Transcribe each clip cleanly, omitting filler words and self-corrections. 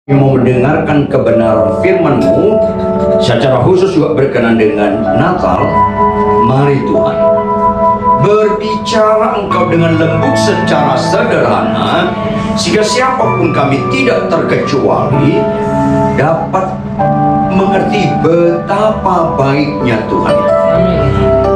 Mau mendengarkan kebenaran firman-Mu, secara khusus juga berkenan dengan Natal. Mari Tuhan, berbicara Engkau dengan lembut secara sederhana, sehingga siapapun kami tidak terkecuali dapat mengerti betapa baiknya Tuhan.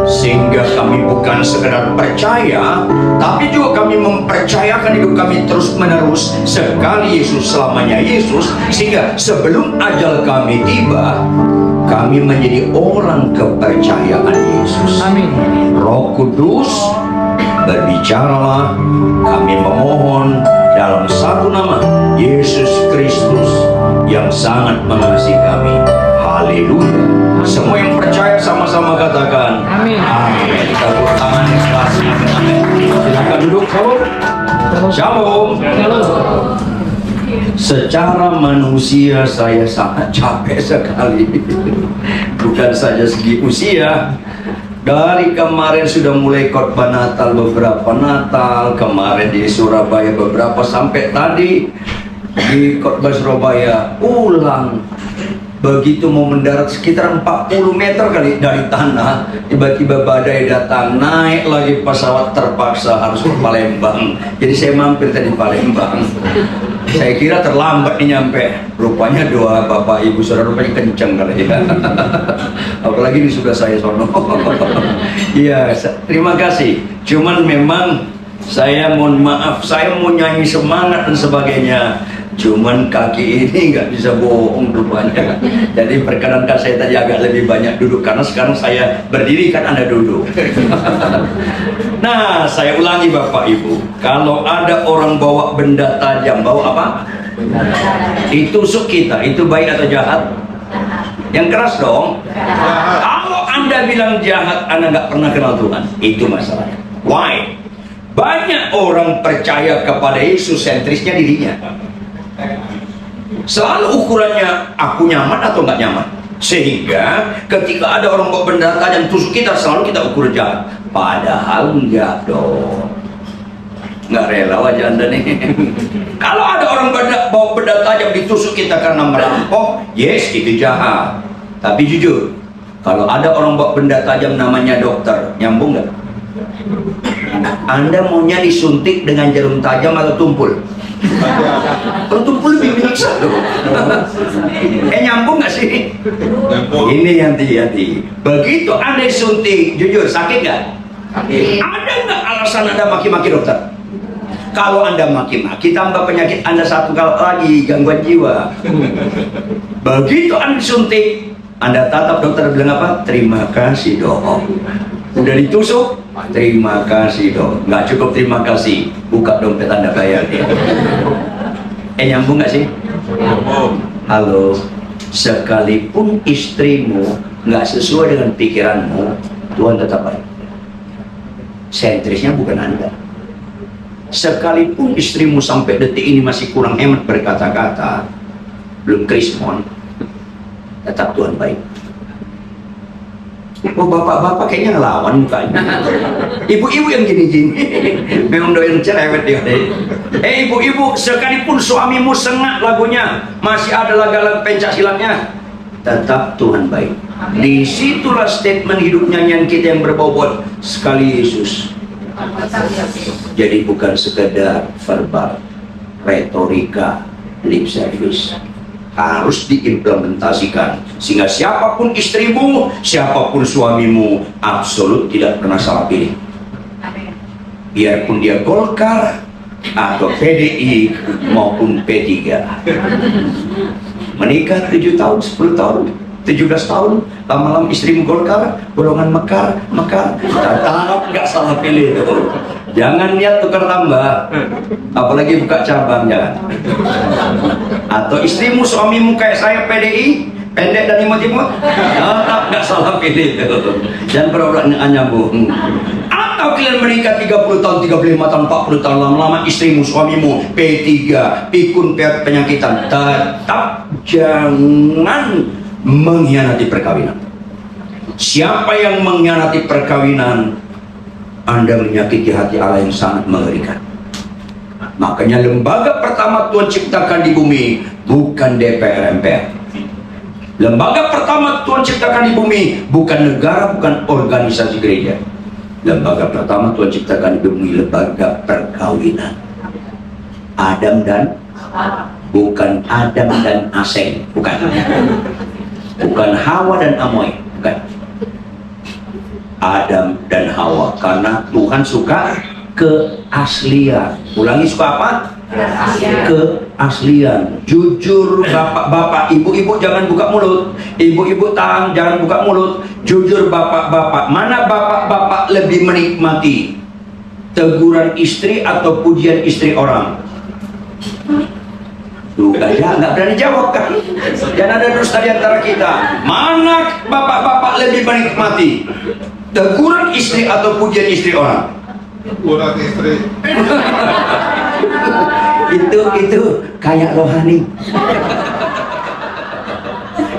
Sehingga kami bukan sekedar percaya, tapi juga kami mempercayakan hidup kami terus menerus sekali Yesus selamanya Yesus, sehingga sebelum ajal kami tiba, kami menjadi orang kepercayaan Yesus. Amin. Roh Kudus, berbicaralah, kami memohon dalam satu nama, Yesus Kristus yang sangat mengasihi kami. Haleluya. Semua yang percaya sama-sama katakan Amin. Amin. Tepuk tangan ikhlas. Amin. Silakan duduk. Shalom. Shalom. Secara manusia saya sangat capek sekali. Bukan saja segi usia. Dari kemarin sudah mulai khotbah Natal, beberapa Natal kemarin di Surabaya beberapa, sampai tadi di khotbah Surabaya ulang. Begitu mau mendarat sekitar 40 meter kali dari tanah, tiba-tiba badai datang, naik lagi pesawat, terpaksa harus ke Palembang. Jadi saya mampir tadi Palembang. Saya kira terlambat nih nyampe, rupanya doa bapak ibu saudara rupanya kenceng kali ya. Apalagi di sebelah saya sono. Iya, terima kasih. Cuman memang saya mohon maaf, saya mau nyanyi semangat dan sebagainya, cuman kaki ini nggak bisa bohong rupanya. Jadi perkenankan saya tadi agak lebih banyak duduk, karena sekarang saya berdiri kan Anda duduk. Nah, saya ulangi Bapak Ibu, kalau ada orang bawa benda tajam, bawa apa? Ditusuk kita, itu baik atau jahat? Yang keras dong. Kalau Anda bilang jahat, Anda nggak pernah kenal Tuhan. Itu masalahnya. Why? Banyak orang percaya kepada Yesus, sentrisnya dirinya. Selalu ukurannya aku nyaman atau nggak nyaman, sehingga ketika ada orang bawa benda tajam tusuk kita, selalu kita ukur jahat. Padahal enggak dong, nggak rela aja Anda nih. Kalau ada orang bawa benda tajam ditusuk kita karena merampok, yes, itu jahat. Tapi jujur, kalau ada orang bawa benda tajam namanya dokter, nyambung nggak? Anda maunya disuntik dengan jarum tajam atau tumpul? Kalau tumpul lebih menyiksa loh. Nyambung nggak sih? Ini hati-hati. Begitu Anda disuntik, jujur sakit nggak? Ada nggak alasan Anda maki-maki dokter? Kalau Anda maki-maki, tambah penyakit Anda satu kali lagi, gangguan jiwa. Begitu Anda disuntik, Anda tatap, dokter bilang apa? Terima kasih dok. Udah ditusuk, terima kasih dok. Nggak cukup terima kasih, buka dompet Anda bayar dia. Nyambung nggak sih? Halo, sekalipun istrimu nggak sesuai dengan pikiranmu, Tuhan tetap baik. Sentrisnya bukan Anda. Sekalipun istrimu sampai detik ini masih kurang hemat berkata-kata, belum krismon, tetap Tuhan baik. Oh, bapak-bapak kayaknya ngelawan mukanya. Ibu-ibu yang gini-gini memang doyan cerewet dia. Ibu-ibu, sekalipun suamimu sengat lagunya, masih ada lagu-lagu pencak silatnya, tetap Tuhan baik. Disitulah statement hidup nyanyian kita yang berbobot sekali Yesus. Jadi bukan sekedar verbal, retorika, lip service, harus diimplementasikan, sehingga siapapun istrimu, siapapun suamimu, absolut tidak pernah salah pilih. Biarpun dia Golkar atau PDI maupun P3. Menikah 7 tahun, 10 tahun, 17 tahun, lama-lama istrimu Golkar, golongan Mekar, tetap nggak salah pilih itu. Jangan niat tukar tambah, apalagi buka cabang, jangan. Atau istrimu, suamimu kayak saya PDI, pendek dan imut-imut, tetap nggak salah pilih itu. Jangan pura-pura nyambung. Atau kalian menikah 30 tahun, 35 tahun, 40 tahun, lama-lama istrimu, suamimu P3, pikun, penyakitan, tetap jangan mengkhianati perkawinan. Siapa yang mengkhianati perkawinan, Anda menyakiti hati Allah yang sangat mengerikan. Makanya lembaga pertama Tuhan ciptakan di bumi bukan DPR MPR. Lembaga pertama Tuhan ciptakan di bumi bukan negara, bukan organisasi gereja. Lembaga pertama Tuhan ciptakan di bumi lembaga perkawinan. Adam dan bukan Adam dan Aseng, bukan. Bukan Hawa dan Amoy, bukan. Adam dan Hawa, karena Tuhan suka keaslian. Ulangi, suka apa? Keaslian. Jujur bapak-bapak, ibu-ibu jangan buka mulut. Ibu-ibu jangan buka mulut. Jujur bapak-bapak, mana bapak-bapak lebih menikmati? Teguran istri atau pujian istri orang? Tuh, nggak berani jawab kan? Dan ada dusta di antara kita. Mana bapak-bapak lebih menikmati? Teguran istri atau pujian istri orang? Teguran istri. itu kayak rohani.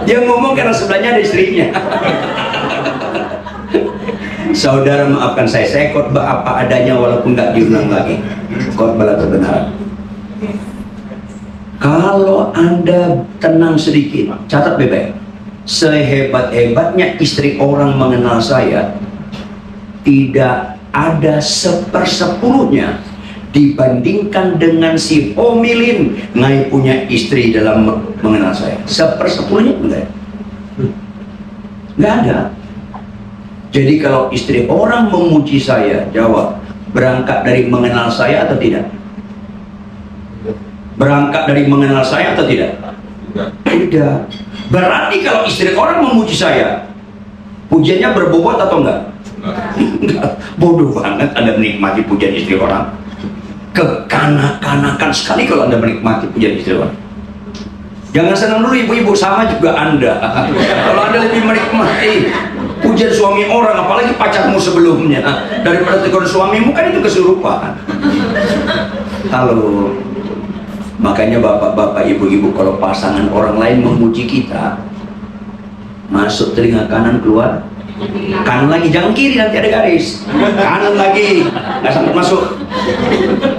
Dia ngomong karena sebelahnya ada istrinya. Saudara, maafkan saya khotbah apa adanya walaupun nggak diulang lagi. Khotbah kebenaran. Kalau Anda tenang sedikit, catat baik-baik. Sehebat-hebatnya istri orang mengenal saya, tidak ada 1/10-nya dibandingkan dengan si Homilin ngai punya istri dalam mengenal saya. 1/10-nya enggak. Enggak ada. Jadi kalau istri orang memuji saya, jawab, berangkat dari mengenal saya atau tidak? Berangkat dari mengenal saya atau tidak? Tidak. Berarti kalau istri orang memuji saya, pujiannya berbobot atau enggak? Enggak. Bodoh banget Anda menikmati pujian istri orang. Kekanak-kanakan sekali kalau Anda menikmati pujian istri orang. Jangan senang dulu ibu-ibu, sama juga Anda. Kalau Anda lebih menikmati pujian suami orang, apalagi pacarmu sebelumnya, daripada tegur suamimu, kan itu kesurupan. Halo. Makanya bapak-bapak, ibu-ibu, kalau pasangan orang lain memuji kita, masuk telinga kanan, keluar kanan lagi, jangan kiri, nanti ada garis. Kanan lagi, nggak sampai masuk.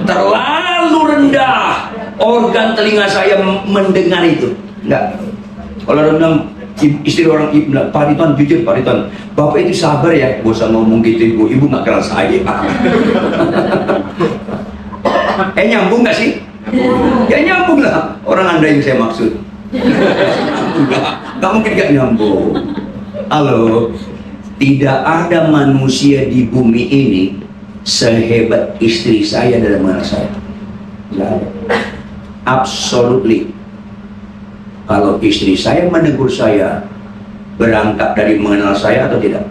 Terlalu rendah organ telinga saya mendengar itu. Enggak. Kalau rendah istri orang ibu, Pak Riton, jujur Pak Riton, bapak itu sabar ya, gak usah ngomong gitu ibu nggak kenal saya. Nyambung nggak sih? Ya nyambung lah, orang Anda yang saya maksud. Nggak mungkin gak nyambung. Halo, tidak ada manusia di bumi ini sehebat istri saya dalam mengenal saya. Nggak ada. Absolutely. Kalau istri saya menegur saya, berangkat dari mengenal saya atau tidak?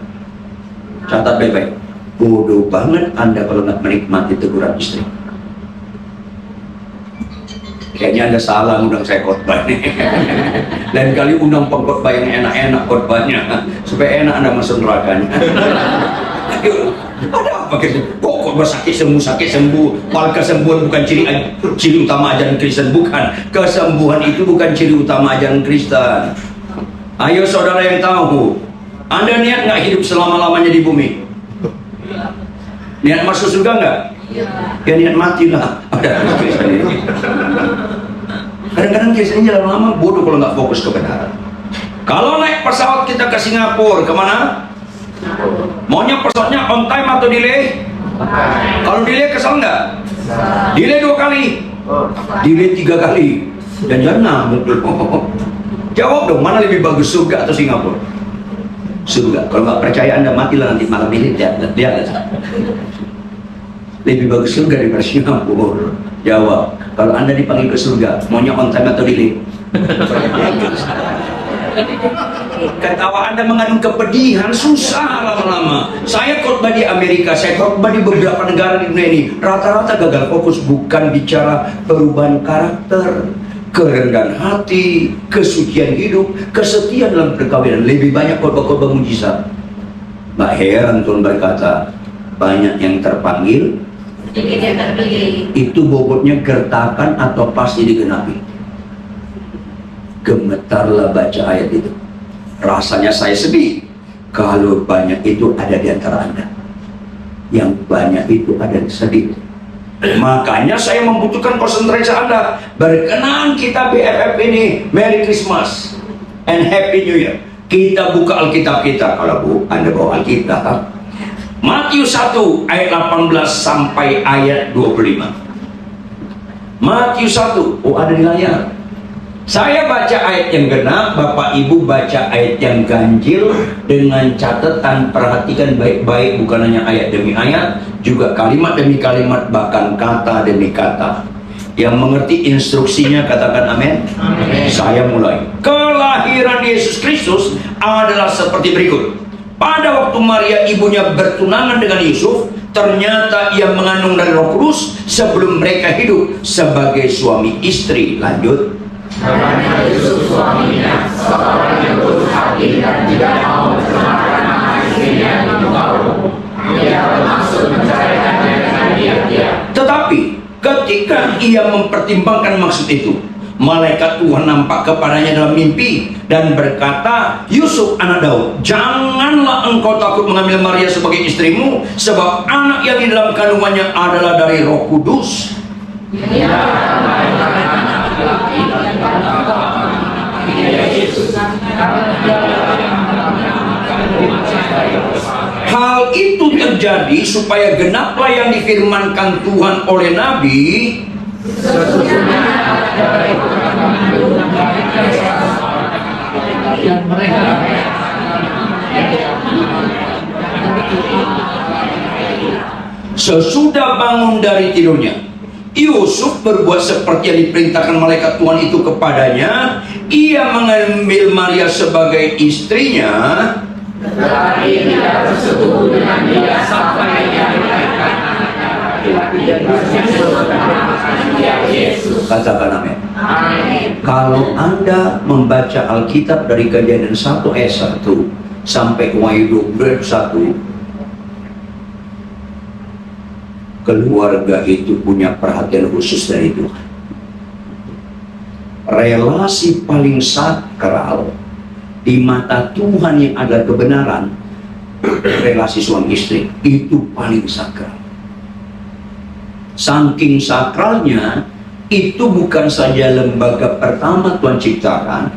Catat baik-baik. Bodoh banget Anda kalau nggak menikmati teguran istri. Kayaknya Anda salah undang saya khotbah nih. Lain kali undang pengkhotbah yang enak-enak khotbahnya, supaya enak Anda masuk nerakanya. Ada apa gitu? Kok khotbah sakit sembuh? Padahal kesembuhan bukan ciri utama ajaran Kristen, bukan. Kesembuhan itu bukan ciri utama ajaran Kristen. Ayo saudara yang tahu, Anda niat nggak hidup selama-lamanya di bumi? Niat masuk surga nggak? Ya niat mati lah. Ada Kristen ini. Kadang-kadang Kristen ini lama-lama bodoh kalau nggak fokus kebenaran. Kalau naik pesawat kita ke Singapura, kemana? Maunya pesawatnya on time atau delay? Kalau delay kesal nggak? Delay 2 kali, delay 3 kali, dan jangan ngamuk loh. Jawab dong, mana lebih bagus, surga atau Singapura? Surga. Kalau nggak percaya Anda matilah nanti malam ini, lihat. Lebih bagus surga daripada Singapura. Jawab. Kalau Anda dipanggil ke surga, maunya on time atau delay? Ketawa Anda mengandung kepedihan, susah lama-lama. Saya khotbah di Amerika, saya khotbah di beberapa negara di dunia ini, rata-rata gagal fokus, bukan bicara perubahan karakter, kerendahan hati, kesucian hidup, kesetiaan dalam perkawinan. Lebih banyak khotbah-khotbah mujizat. Mbak heran Tuhan berkata, banyak yang terpanggil, sedikit yang terpilih. Itu bobotnya gertakan atau pasti digenapi? Gemetarlah baca ayat itu. Rasanya saya sedih kalau banyak itu ada di antara Anda. Yang banyak itu ada sedih. Makanya saya membutuhkan konsentrasi Anda. Berkenan kita BFF ini, Merry Christmas and Happy New Year. Kita buka Alkitab kita. Kalau Anda bawa Alkitab, Matius 1 ayat 18 sampai ayat 25. Matius 1, ada di layar. Saya baca ayat yang genap, Bapak Ibu baca ayat yang ganjil dengan catatan, perhatikan baik-baik, bukan hanya ayat demi ayat, juga kalimat demi kalimat, bahkan kata demi kata. Yang mengerti instruksinya katakan amin. Saya mulai. Kelahiran Yesus Kristus adalah seperti berikut. Pada waktu Maria ibunya bertunangan dengan Yusuf, ternyata ia mengandung dari Roh Kudus sebelum mereka hidup sebagai suami istri. Lanjut. Karena Yusuf suaminya seorang yang lurus hati dan tidak mau mencemarkan nama istrinya itu tahu. Ia bermaksud menceraikannya dengan diam-diam. Tetapi ketika ia mempertimbangkan maksud itu, malaikat Tuhan nampak kepadanya dalam mimpi dan berkata, Yusuf anak Daud, janganlah engkau takut mengambil Maria sebagai istrimu, sebab anak yang di dalam kandungannya adalah dari Roh Kudus. Hal itu terjadi supaya genaplah yang difirmankan Tuhan oleh Nabi, sesudah bangun dari tidurnya, Yusuf berbuat seperti yang diperintahkan malaikat Tuhan itu kepadanya. Ia mengambil Maria sebagai istrinya, tetapi tidak bersetubuh dengan dia sampai dia melahirkan anaknya laki-laki. Yesus. Katakan amin. Amin. Kalau Anda membaca Alkitab dari Kejadian 1 ayat 1 sampai Wahyu 21, keluarga itu punya perhatian khusus dari Tuhan. Relasi paling sakral di mata Tuhan yang adalah kebenaran, relasi suami istri itu paling sakral. Saking sakralnya, itu bukan saja lembaga pertama Tuhan ciptakan,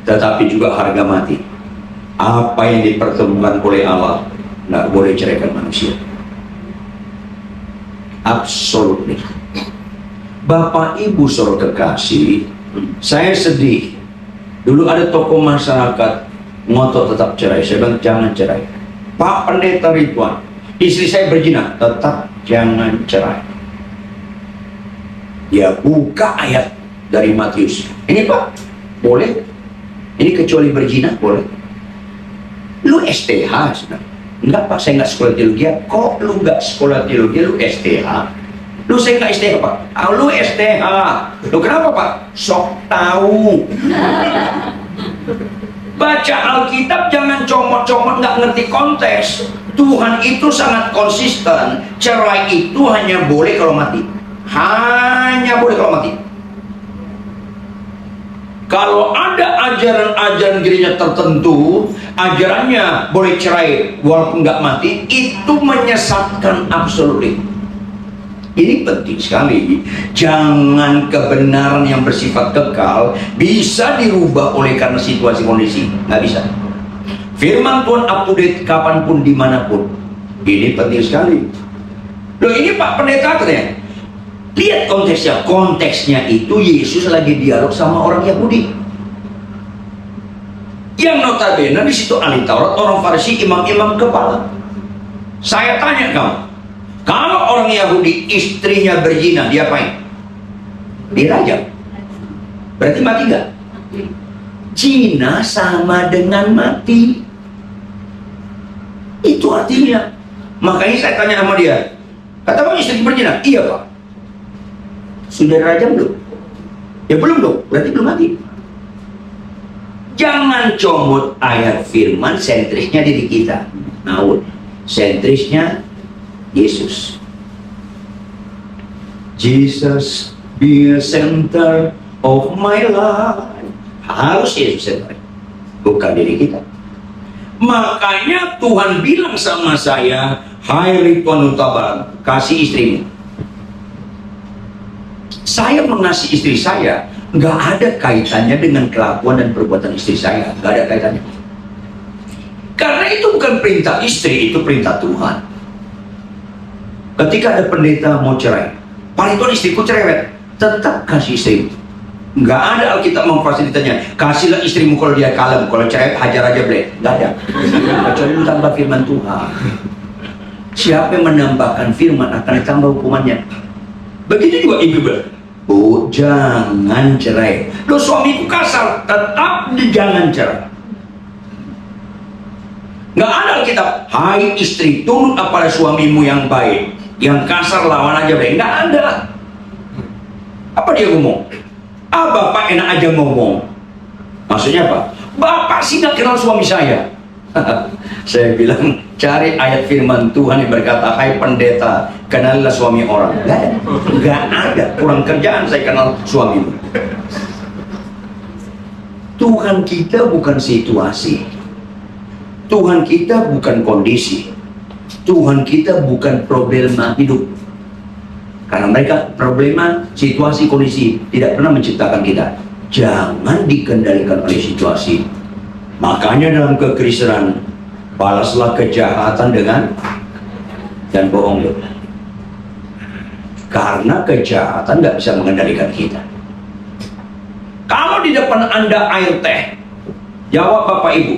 tetapi juga harga mati. Apa yang dipertemukan oleh Allah tidak boleh ceraikan manusia. Absolutely. Bapak Ibu saudara kekasih, saya sedih. Dulu ada tokoh masyarakat ngotot tetap cerai. Saya bilang jangan cerai. Pak Pendeta Ridwan, istri saya berzina, tetap jangan cerai. Dia buka ayat dari Matius. Ini Pak, boleh? Ini kecuali berzina, boleh? Lu STH sebenarnya. Enggak Pak, saya nggak sekolah teologi. Kok lu nggak sekolah teologi, lu STH? Lu saya nggak STH Pak. Lu STH. Lu kenapa Pak? Sok tahu. Baca Alkitab jangan comot-comot nggak ngerti konteks. Tuhan itu sangat konsisten. Cerai itu hanya boleh kalau mati. Hanya boleh kalau mati. Kalau ada ajaran-ajaran gereja tertentu, ajarannya boleh cerai walaupun nggak mati, itu menyesatkan absolutely. Ini penting sekali. Jangan kebenaran yang bersifat kekal bisa dirubah oleh karena situasi kondisi. Nggak bisa. Firman Tuhan up to date kapanpun dimanapun. Ini penting sekali. Loh ini Pak Pendeta katanya. Lihat konteksnya. Konteksnya itu Yesus lagi dialog sama orang Yahudi. Yang notabene di situ ahli Taurat, orang Farisi, imam-imam kepala. Saya tanya kamu, kalau orang Yahudi istrinya berzina, dia apain? Dirajam. Berarti mati nggak? Zina sama dengan mati. Itu artinya. Makanya saya tanya sama dia, kata kamu istri berzina? Iya Pak. Sudah dirajam belum? Ya belum dong, berarti belum mati. Jangan comot ayat firman, sentrisnya diri kita. Naun, sentrisnya Yesus. Jesus be a center of my life. Harus Yesus center, bukan diri kita. Makanya Tuhan bilang sama saya, hai Ridwan Utabarat, kasih istrimu. Saya mengasihi istri saya nggak ada kaitannya dengan kelakuan dan perbuatan istri saya, nggak ada kaitannya. Karena itu bukan perintah istri, itu perintah Tuhan. Ketika ada pendeta mau cerai, paling Tuhan istriku cerewet, tetap kasih istri. Nggak ada Alkitab memfasilitanya, kasihlah istrimu kalau dia kalem, kalau cerewet hajar aja boleh. Nggak ada. Kecuali lu tambah firman Tuhan. Siapa yang menambahkan firman akan ditambah hukumannya. Begitu juga ibu. Bu, jangan cerai. Loh, suamiku kasar, tetap jangan cerai. Nggak ada Alkitab, hai istri, tunduk pada suamimu yang baik, yang kasar lawan aja baik. Nggak ada. Apa dia ngomong? Bapak enak aja ngomong. Maksudnya apa? Bapak sih nggak kenal suami saya. Saya bilang, cari ayat firman Tuhan yang berkata, hai pendeta, kenalilah suami orang. Nggak ada. Kurang kerjaan saya kenal suamimu. Tuhan kita bukan situasi. Tuhan kita bukan kondisi. Tuhan kita bukan problema hidup. Karena mereka problema, situasi, kondisi tidak pernah menciptakan kita. Jangan dikendalikan oleh situasi. Makanya dalam kekristenan, balaslah kejahatan dengan dan bohong. Karena kejahatan nggak bisa mengendalikan kita. Kalau di depan Anda air teh, jawab Bapak Ibu,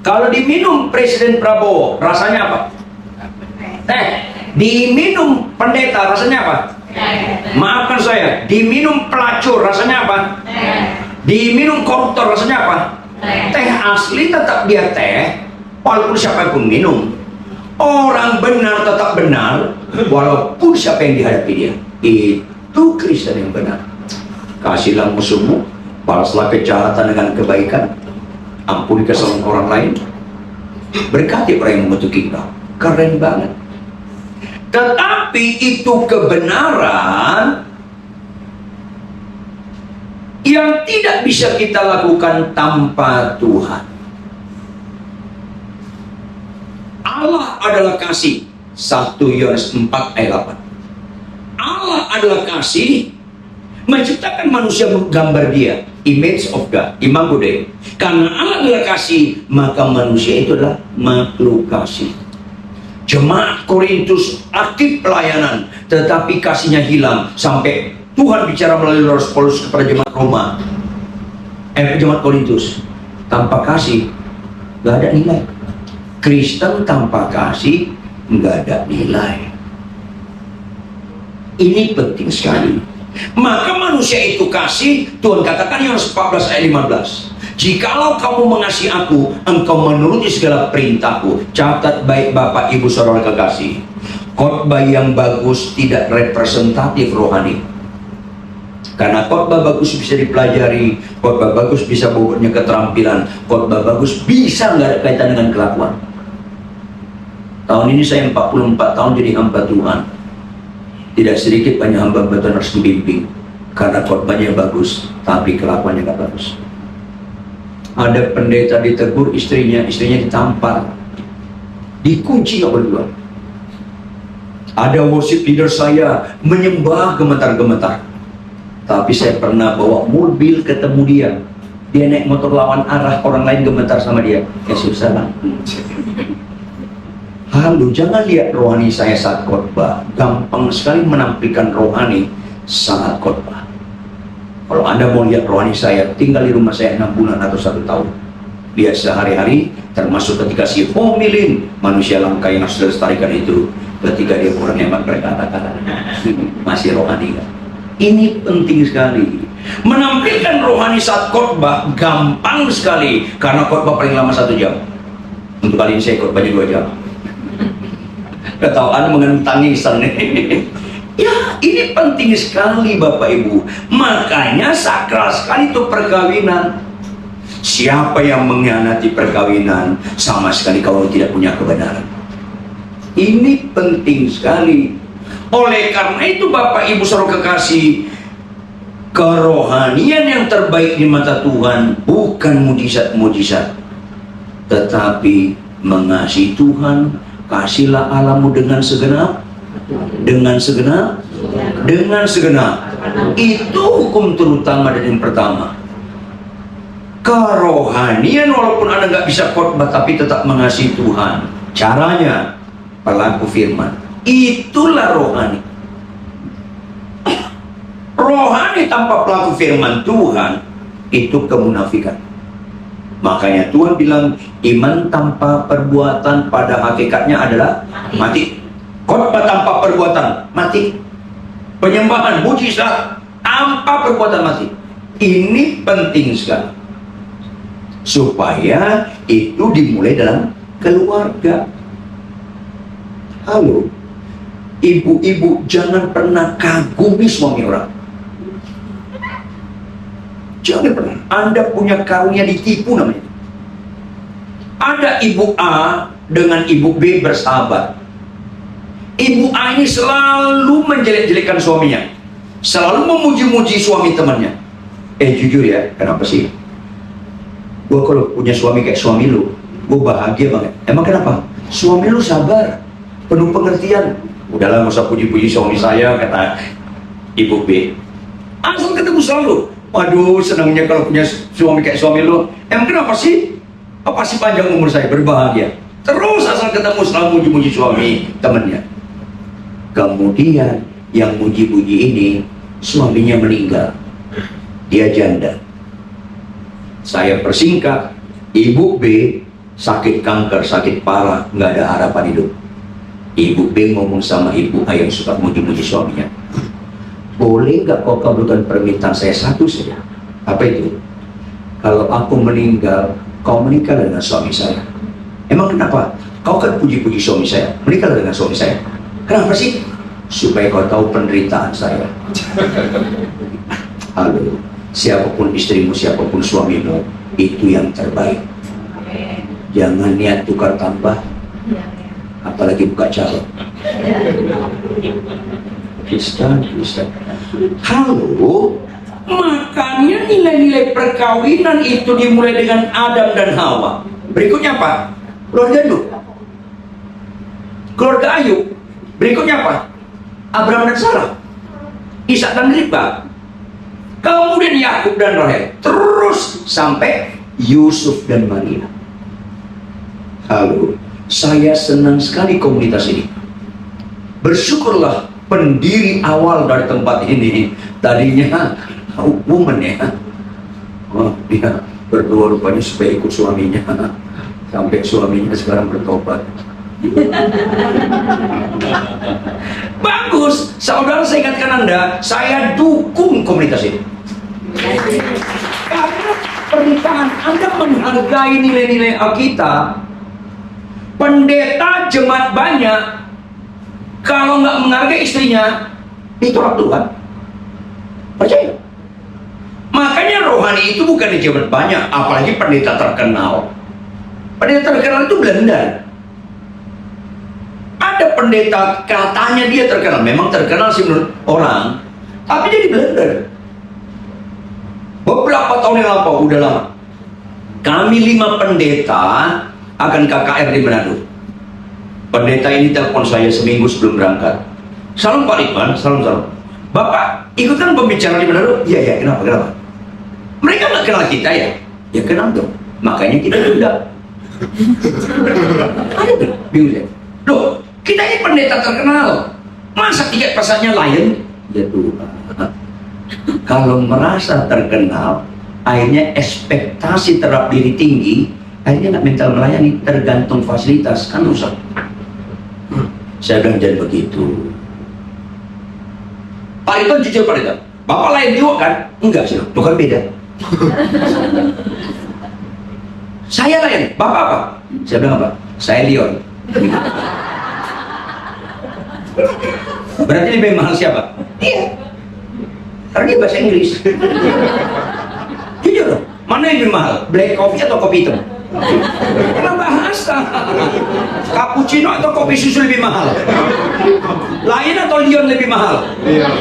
kalau diminum Presiden Prabowo, rasanya apa? Teh. Diminum pendeta, rasanya apa? Maafkan saya, diminum pelacur, rasanya apa? Diminum koruptor, rasanya apa? Teh asli tetap dia teh, walaupun siapa pun minum. Orang benar tetap benar, walaupun siapa yang dihadapi dia. Itu Kristen yang benar. Kasihlah musuhmu, balaslah kejahatan dengan kebaikan, ampuni kesalahan orang lain, berkati orang yang mengutuki kau. Keren banget. Tetapi itu kebenaran yang tidak bisa kita lakukan tanpa Tuhan. Allah adalah kasih. 1 Yohanes 4 ayat 8. Allah adalah kasih, menciptakan manusia menggambar dia, image of God, imago Dei. Karena Allah adalah kasih, maka manusia itu adalah makhluk kasih. Jemaat Korintus aktif pelayanan, tetapi kasihnya hilang sampai Tuhan bicara melalui Rasul Paulus kepada jemaat Roma, jemaat Korintus. Tanpa kasih nggak ada nilai. Kristen tanpa kasih nggak ada nilai. Ini penting sekali. Maka manusia itu kasih. Tuhan katakan Yohanes 14 ayat 15, jikalau kamu mengasihi aku, engkau menuruti segala perintahku. Catat baik Bapak Ibu Saudara kekasih, khotbah yang bagus tidak representatif rohani. Karena khotbah bagus bisa dipelajari, khotbah bagus bisa bobotnya keterampilan, khotbah bagus bisa nggak ada kaitan dengan kelakuan. Tahun ini saya 44 tahun jadi hamba Tuhan. Tidak sedikit banyak hamba Tuhan harus dibimbing karena khotbahnya bagus, tapi kelakuannya nggak bagus. Ada pendeta ditegur istrinya ditampar, dikunci nggak berdua. Ada worship leader saya menyembah gemetar-gemetar, tapi saya pernah bawa mobil ketemu dia naik motor lawan arah, orang lain gemetar sama dia. Ya susah lah. Halo, jangan lihat rohani saya saat khotbah. Gampang sekali menampilkan rohani saat khotbah. Kalau Anda mau lihat rohani saya, tinggal di rumah saya 6 bulan atau 1 tahun. Lihat sehari-hari, termasuk ketika si homilin, manusia langka yang harus dilestarikan itu, ketika dia kurang hemat berkata-kata, masih rohani kan? Ini penting sekali. Menampilkan rohani saat khotbah gampang sekali, karena khotbah paling lama 1 jam. Untuk kali ini saya khotbahnya 2 jam. Ketahuan mengenai tangisan nih. Ya, ini penting sekali Bapak Ibu. Makanya sakral sekali itu perkawinan. Siapa yang mengkhianati perkawinan, sama sekali kalau tidak punya kebenaran. Ini penting sekali. Oleh karena itu Bapak Ibu Saudara kekasih, kerohanian yang terbaik di mata Tuhan bukan mujizat-mujizat, tetapi mengasihi Tuhan. Kasihlah Allahmu dengan segenap, dengan segenap, dengan segenap, Itu hukum terutama dan yang pertama. Kerohanian, walaupun Anda nggak bisa khotbah tapi tetap mengasihi Tuhan. Caranya pelaku firman. Itulah rohani. Rohani tanpa pelaku firman Tuhan itu kemunafikan. Makanya Tuhan bilang iman tanpa perbuatan pada hakikatnya adalah mati. Khotbah tanpa perbuatan mati. Penyembahan mujizat tanpa perbuatan mati. Ini penting sekali, supaya itu dimulai dalam keluarga. Halo, ibu-ibu, jangan pernah kagumi suami orang. Jangan pernah. Anda punya karunia ditipu namanya. Ada ibu A dengan ibu B bersahabat. Ibu A ini selalu menjelek-jelekan suaminya, selalu memuji-muji suami temannya. Jujur ya, kenapa sih? Gua kalau punya suami kayak suami lu, gua bahagia banget. Emang kenapa? Suami lu sabar, penuh pengertian. Udahlah, nggak usah puji-puji suami saya, kata ibu B. Langsung ketemu selalu. Waduh, senangnya kalau punya suami kayak suami lu. Emang kenapa sih? Apa sih panjang umur saya, berbahagia. Terus asal ketemu selalu muji-muji suami temannya. Kemudian yang muji-muji ini suaminya meninggal, dia janda. Saya persingkat, ibu B sakit kanker, sakit parah, nggak ada harapan hidup. Ibu B ngomong sama ibu A yang suka muji-muji suaminya, boleh nggak kau kabulkan permintaan saya satu saja? Apa itu? Kalau aku meninggal, kau menikah dengan suami saya. Emang kenapa? Kau kan puji-puji suami saya, menikah dengan suami saya. Kenapa sih? Supaya kau tahu penderitaan saya. Halo, siapapun istrimu, siapapun suamimu, itu yang terbaik. Jangan niat tukar tambah, apalagi buka calon. Kristen. Halo, makanya nilai-nilai perkawinan itu dimulai dengan Adam dan Hawa. Berikutnya apa? Keluarga Nuh, keluarga Ayub. Berikutnya apa? Abraham dan Sarah, Ishak dan Ribka. Kemudian Yakub dan Rahel, terus sampai Yusuf dan Maria. Halo, saya senang sekali komunitas ini. Bersyukurlah pendiri awal dari tempat ini tadinya woman ya. Oh, dia berdoa rupanya supaya ikut suaminya, sampai suaminya sekarang bertobat. Bagus, saudara, saya ingatkan Anda, saya dukung komunitas ini. Karena pernikahan Anda menghargai nilai-nilai Alkitab. Pendeta jemaat banyak, kalau nggak menghargai istrinya, ditolak Tuhan. Percaya? Makanya rohani itu bukan di jemaat banyak, apalagi pendeta terkenal. Pendeta terkenal itu blender. Ada pendeta katanya dia terkenal, memang terkenal sih menurut orang, tapi dia di blender. Beberapa tahun yang lalu, udah lama, kami 5 pendeta akan KKR di Manado. Pendeta ini telepon saya seminggu sebelum berangkat. Salam Pak Ridwan, salam. Bapak ikutan pembicaraan di Manado? Iya, kenapa? Mereka nggak kenal kita ya? Ya kenal dong, makanya kita undang. Ada bingung saya. Loh, kita ini pendeta terkenal, masa tiket pasarnya lain? Ya Tuhan, kalau merasa terkenal, akhirnya ekspektasi terhadap diri tinggi, akhirnya nggak mental melayani, tergantung fasilitas, kan rusak. Saya bilang jangan begitu. Pak Ridwan jujur, Pak Ridwan, Bapak lain juga kan? Enggak sih, itu kan beda. Saya lain, Bapak apa? Saya bilang apa? Saya Leon. Berarti lebih mahal siapa? Iya, karena dia bahasa Inggris. Jujur dong, mana yang lebih mahal? Black coffee atau kopi hitam? Karena bahasa. Cappuccino atau kopi susu lebih mahal? Lion atau Leon lebih mahal?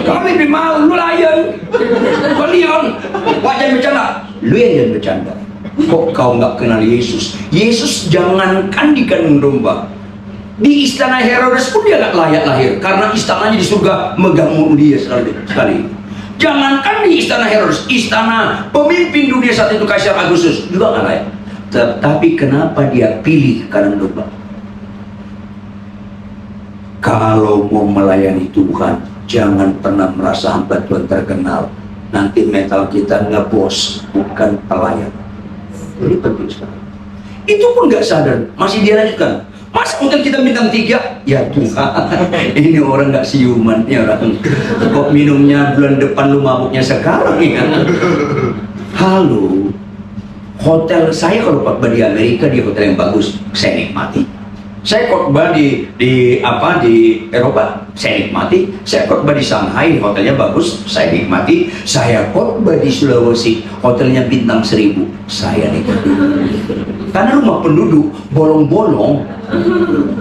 Kalau lebih mahal, lu Lion. Gua Leon. Wah, jangan bercanda. Lu yang jangan bercanda. Kok kau nggak kenal Yesus? Yesus jangankan di kandang domba, di istana Herodes pun dia nggak layak lahir, karena istananya di surga megang mulut dia sekali. Jangankan di istana Herodes, istana pemimpin dunia saat itu Kaisar Agustus juga nggak layak. Tetapi kenapa dia pilih kanan domba? Kalau mau melayani Tuhan, jangan pernah merasa hamba Tuhan terkenal. Nanti mental kita ngebos, bukan pelayan. Ini penting sekali. Itu pun nggak sadar, masih dia lanjutkan. Masa mungkin kita bintang 3? Ya Tuhan, ini orang nggak siuman ya orang. Kok minumnya bulan depan lu mabuknya sekarang ya? Halo, hotel saya kalau khotbah di Amerika di hotel yang bagus, saya nikmati. Saya khotbah di Eropa, saya nikmati. Saya khotbah di Shanghai, hotelnya bagus, saya nikmati. Saya khotbah di Sulawesi, hotelnya bintang 1000, saya nikmati. Karena rumah penduduk bolong-bolong,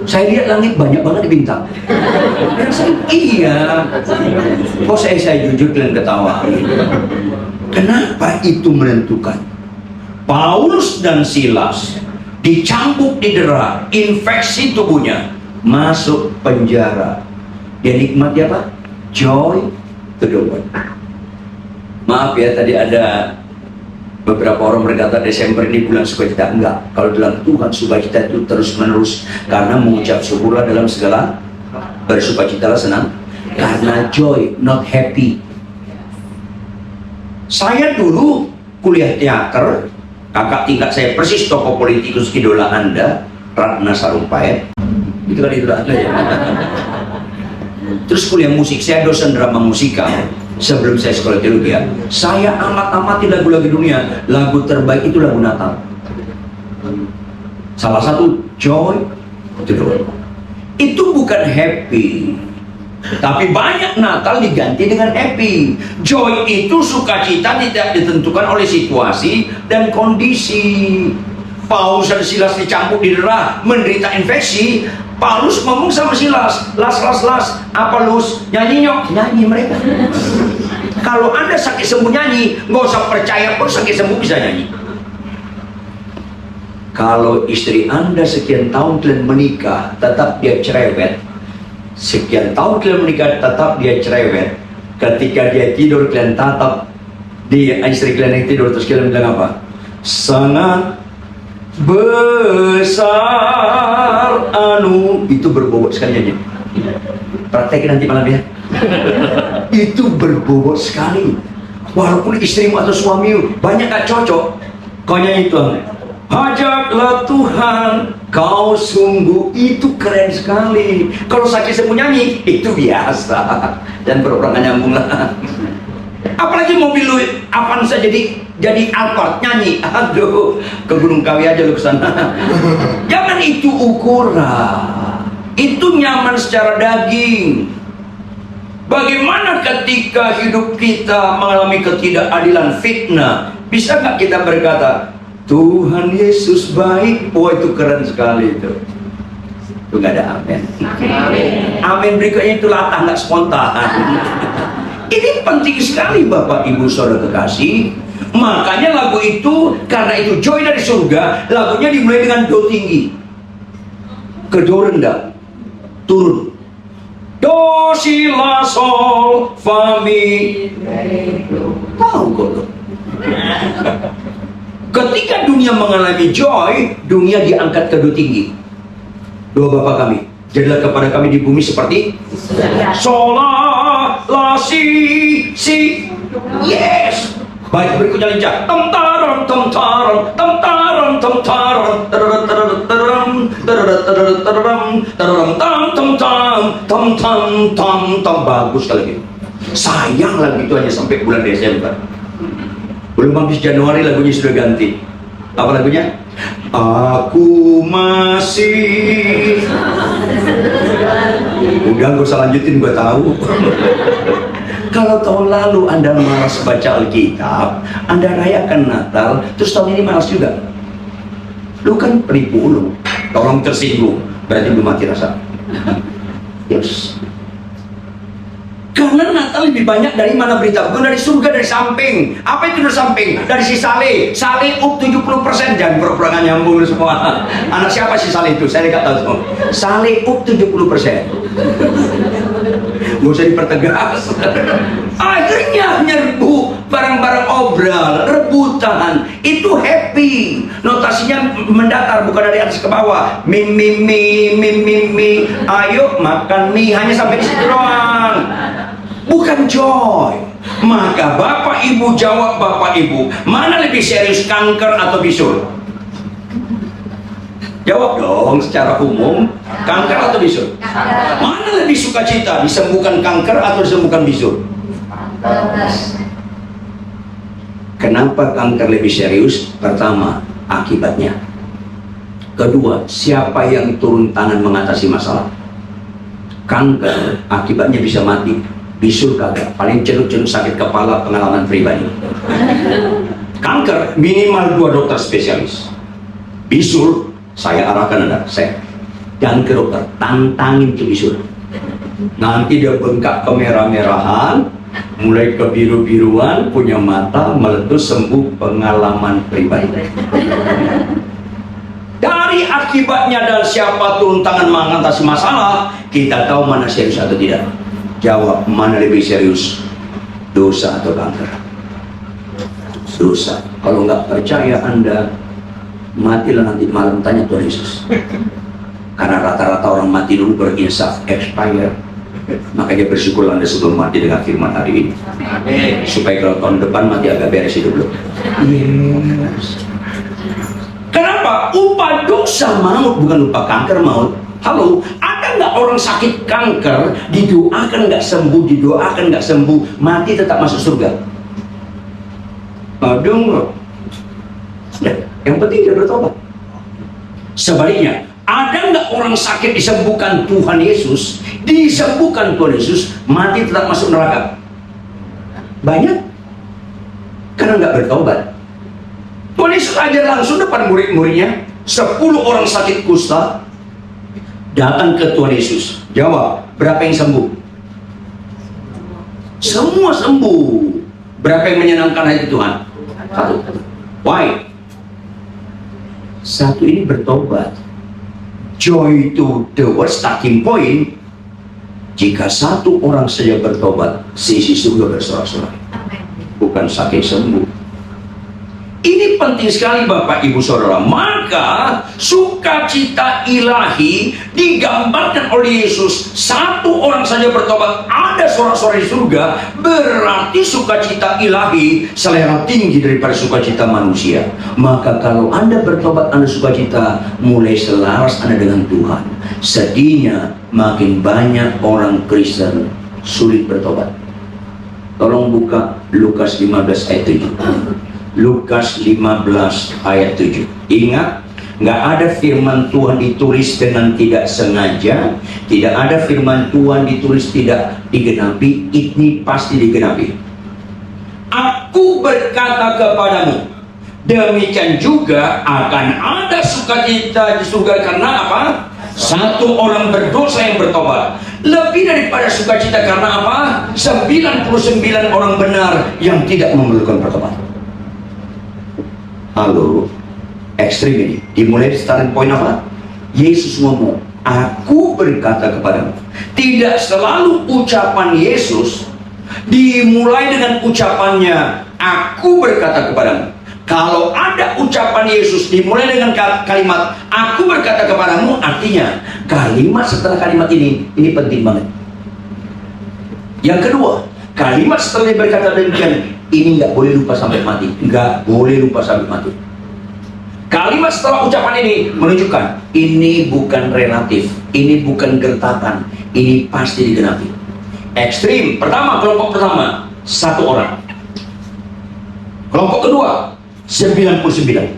saya lihat langit banyak banget di bintang. Dan saya, iya. Kok saya jujur kalian ketawa. Kenapa itu menentukan? Paulus dan Silas dicambuk, didera, infeksi tubuhnya, masuk penjara. Dia nikmati apa? Joy to the world. Maaf ya, tadi ada beberapa orang berkata Desember ini bulan sukacita. Enggak, kalau dalam Tuhan sukacita itu terus menerus. Karena mengucap syukurlah dalam segala, bersukacitalah senang. Karena joy, not happy. Saya dulu kuliah teater, kakak tingkat saya persis tokoh politikus idola Anda, Ratna Sarumpait. Itu kan idola Anda ya. Terus kuliah musik, saya dosen drama musikal. Sebelum saya sekolah teologi, saya amat-amati lagu-lagu dunia. Lagu terbaik itu lagu Natal. Salah satu Joy to the World. Itu bukan happy, tapi banyak Natal diganti dengan happy. Joy itu sukacita tidak ditentukan oleh situasi dan kondisi. Paulus dan Silas dicambuk, didera, menderita infeksi. Paulus ngomong sama Silas, las, apa lus? Nyanyi nyok, nyanyi mereka. Kalau Anda sakit sembuh nyanyi, nggak usah percaya pun sakit sembuh bisa nyanyi. Kalau istri Anda sekian tahun kalian menikah, tetap dia cerewet. Sekian tahun kalian menikah, tetap dia cerewet. Ketika dia tidur, kalian tatap di istri kalian yang tidur, terus kalian bilang apa? Sangat besar itu berbobot sekali nyanyi. Praktekin nanti malam ya. Itu berbobot sekali. Walaupun istrimu atau suamimu banyak gak cocok, kau nyanyi Tuhan. Hajaklah Tuhan, kau sungguh, itu keren sekali. Kalau sakit sembuh nyanyi, itu biasa. Dan berperang nyambung lah. Apalagi mobil lu Avanza jadi Alphard nyanyi, aduh, ke Gunung Kawi aja lu kesana. Jangan itu ukuran. Itu nyaman secara daging. Bagaimana ketika hidup kita mengalami ketidakadilan, fitnah? Bisa nggak kita berkata, Tuhan Yesus baik? Oh, itu keren sekali itu. Itu nggak ada amin. Amin berikutnya itu latah, nggak spontan. Ini penting sekali Bapak Ibu Saudara kekasih. Makanya lagu itu, karena itu joy dari surga, lagunya dimulai dengan do tinggi ke do rendah, turun. Do, si, la, sol, fa, mi. Tahu kok lo. Ketika dunia mengalami joy, dunia diangkat ke do tinggi. Doa Bapa kami, jadilah kepada kami di bumi seperti sola, la, si. Yes. Baik, berikutnya lincah. Tam taram, tam taram, tam taram, tam taram, tam tam. Bagus sekali. Sayang lagu itu hanya sampai bulan Desember. Belum habis Januari lagunya sudah ganti. Apa lagunya? Aku masih. Udah gak usah lanjutin, gue tahu. Kalau tahun lalu Anda malas baca Alkitab, Anda rayakan Natal, terus tahun ini malas juga. Lu kan penipu lu. Tolong tersinggung, berarti belum mati rasa. Yes. Karena Natal lebih banyak dari mana berita? Bukan dari surga, dari samping. Apa itu dari samping? Dari si Saleh. Saleh up 70%. Jangan pura-pura nyambung semua. Anak siapa si Saleh itu? Saya nggak tahu semua. Saleh up 70%. Gak usah dipertegas. Akhirnya nyerbu barang-barang obral, rebutan, itu happy. Notasinya mendatar, bukan dari atas ke bawah. Mi, ayo makan mie, hanya sampai di situ doang. Bukan joy. Maka Bapak Ibu jawab, Bapak Ibu, mana lebih serius, kanker atau bisul? Jawab dong secara umum, kanker atau bisul? Mana lebih sukacita, disembuhkan kanker atau disembuhkan bisul? Kenapa kanker lebih serius? Pertama, akibatnya. Kedua, siapa yang turun tangan mengatasi masalah? Kanker akibatnya bisa mati, bisul kagak. Paling cenut-cenut sakit kepala, pengalaman pribadi. Kanker minimal 2 dokter spesialis. Bisul saya arahkan Anda, saya jangan ke dokter, tantangin ke bisul. Nanti dia bengkak kemerah-merahan, mulai ke biru-biruan, punya mata, meletus, sembuh, pengalaman pribadi. Dari akibatnya dan siapa turun tangan mengatasi masalah, kita tahu mana serius atau tidak. Jawab, mana lebih serius, dosa atau kanker? Dosa. Kalau nggak percaya Anda, matilah nanti malam, tanya Tuhan Yesus. Karena rata-rata orang mati dulu berinsaf, expire. Makanya bersyukurlah Anda sebelum mati dengan firman hari ini. Amin. Supaya kalau tahun depan mati agak beres hidup lo. Yes. Kenapa? Upah dosa maut, bukan upah kanker maut. Halo, ada nggak orang sakit kanker didoakan nggak sembuh, didoakan nggak sembuh, mati tetap masuk surga? Ada nggak? Yang penting dia bertobat. Sebaliknya, ada nggak orang sakit disembuhkan Tuhan Yesus, disembuhkan Tuhan Yesus, mati tetap masuk neraka? Banyak. Karena nggak bertobat. Tuhan Yesus ajar langsung depan murid-muridnya. 10 orang sakit kusta datang ke Tuhan Yesus. Jawab, berapa yang sembuh? Semua sembuh. Berapa yang menyenangkan hati Tuhan? 1. Why? 1 ini bertobat. Joy to the word, starting point. Jika 1 orang saja bertobat, seisi surga bersorak-sorai. Bukan sakit sembuh. Ini penting sekali Bapak Ibu Saudara. Maka sukacita ilahi digambarkan oleh Yesus. 1 orang saja bertobat, ada sorak-sorai di surga. Berarti sukacita ilahi selera tinggi daripada sukacita manusia. Maka kalau Anda bertobat, Anda sukacita, mulai selaras Anda dengan Tuhan. Sedihnya makin banyak orang Kristen sulit bertobat. Tolong buka Lukas 15 ayat 7. Lukas 15 ayat 7. Ingat, nggak ada firman Tuhan ditulis dengan tidak sengaja. Tidak ada firman Tuhan ditulis tidak digenapi. Ini pasti digenapi. Aku berkata kepadamu, demikian juga akan ada sukacita di surga. Karena apa? 1 orang berdosa yang bertobat. Lebih daripada sukacita karena apa? 99 orang benar yang tidak memerlukan pertobatan. Halo, ekstrim ini. Dimulai di starting point apa? Yesus ngomong, aku berkata kepadamu. Tidak selalu ucapan Yesus dimulai dengan ucapannya, aku berkata kepadamu. Kalau ada ucapan Yesus dimulai dengan kalimat, aku berkata kepadamu, artinya kalimat setelah kalimat ini penting banget. Yang kedua, kalimat setelah dia berkata demikian, ini nggak boleh lupa sampai mati. Nggak boleh lupa sampai mati. Kalimat setelah ucapan ini menunjukkan ini bukan relatif, ini bukan gertakan, ini pasti digenapi. Ekstrim. Pertama, kelompok pertama 1 orang. Kelompok kedua 99.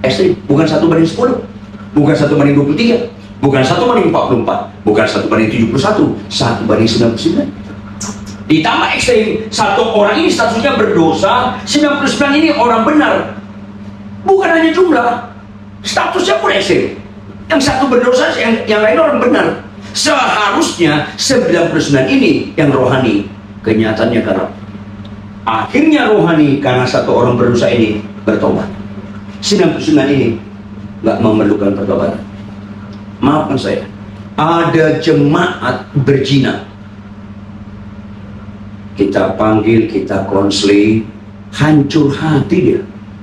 Ekstrim. Bukan 1/10, bukan 1/23, bukan 1/44, bukan 1/71, 1/99. Ditambah ekstrim, 1 orang ini statusnya berdosa, 99 ini orang benar. Bukan hanya jumlah, statusnya pun ekstrim. Yang 1 berdosa, yang lain orang benar. Seharusnya 99 ini yang rohani. Kenyataannya karena akhirnya rohani karena 1 orang berdosa ini bertobat. 99 ini nggak memerlukan pertobatan. Maafkan saya, ada jemaat berzina. Kita panggil, kita konseling, hancur hati dia.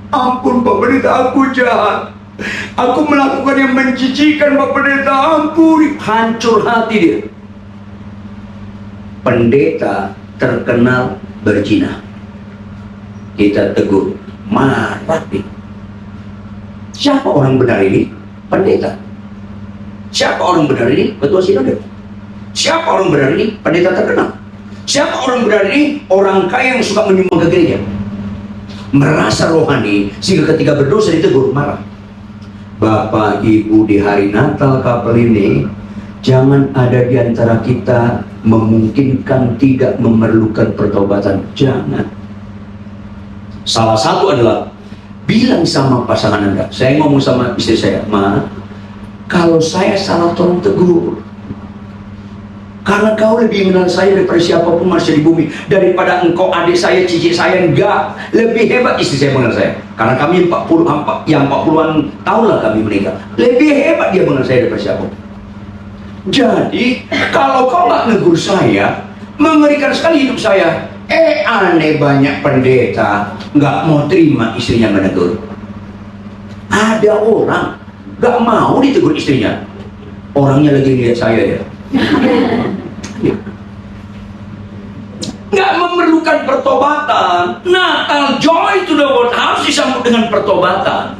Ampun Pak Pendeta, aku jahat. Aku melakukan yang menjijikkan Pak Pendeta, ampun. Hancur hati dia. Pendeta terkenal berzina. Kita tegur, marah dia. Siapa orang benar ini? Pendeta. Siapa orang benar ini? Ketua Sinode. Siapa orang benar ini? Pendeta terkenal. Siapa orang benar ini? Orang kaya yang suka menyumbang ke gereja. Merasa rohani, sehingga ketika berdosa ditegur, marah. Bapak Ibu, di hari Natal Kapel ini, jangan ada di antara kita memungkinkan tidak memerlukan pertobatan. Jangan. Salah satu adalah bilang sama pasangan Anda. Saya ngomong sama istri saya, Ma, kalau saya salah tolong tegur. Karena kau lebih mengenal saya daripada siapapun manusia di bumi. Daripada engkau, adik saya, cici saya, enggak. Lebih hebat istri saya mengenal saya. Karena kami 40-an tahun lah kami menikah. Lebih hebat dia mengenal saya daripada siapapun. Jadi, kalau kau nggak negur saya, mengerikan sekali hidup saya. Aneh banyak pendeta nggak mau terima istrinya menegur. Ada orang nggak mau ditegur istrinya. Orangnya lagi lihat saya ya. Nggak memerlukan pertobatan. Natal, joy to the world harus disambut dengan pertobatan.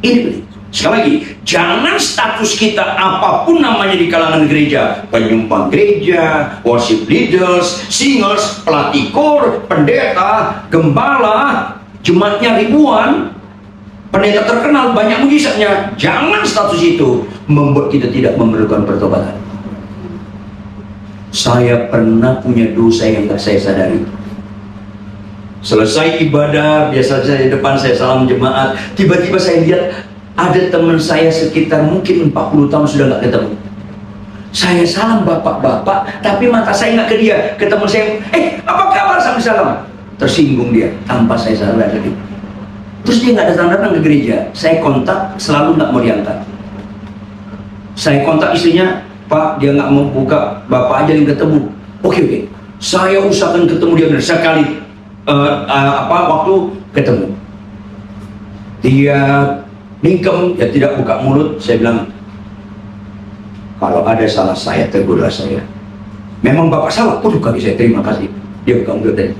Ini penting. Sekali lagi, jangan status kita apapun namanya di kalangan gereja, penyumbang gereja, worship leaders, singers, pelatih kor, pendeta, gembala, jemaatnya ribuan, pendeta terkenal, banyak mujizatnya. Jangan status itu membuat kita tidak memerlukan pertobatan. Saya pernah punya dosa yang gak saya sadari. Selesai ibadah, biasa saya di depan saya salam jemaat, tiba-tiba saya lihat ada teman saya sekitar mungkin 40 tahun sudah nggak ketemu. Saya salam bapak-bapak, tapi mata saya nggak ke dia. Ke teman saya, apa kabar, sampai salam. Tersinggung dia, tanpa saya sadari. Terus dia nggak datang-datang ke gereja. Saya kontak, selalu nggak mau diangkat. Saya kontak istrinya, Pak, dia nggak mau buka, bapak aja yang ketemu. Oke. Saya usahakan ketemu dia benar sekali. Waktu ketemu. Dia ningkem, ya tidak buka mulut. Saya bilang, kalau ada salah saya, tegurlah saya. Memang bapak salah, waduh kaki saya, terima kasih. Dia buka mulut tadi.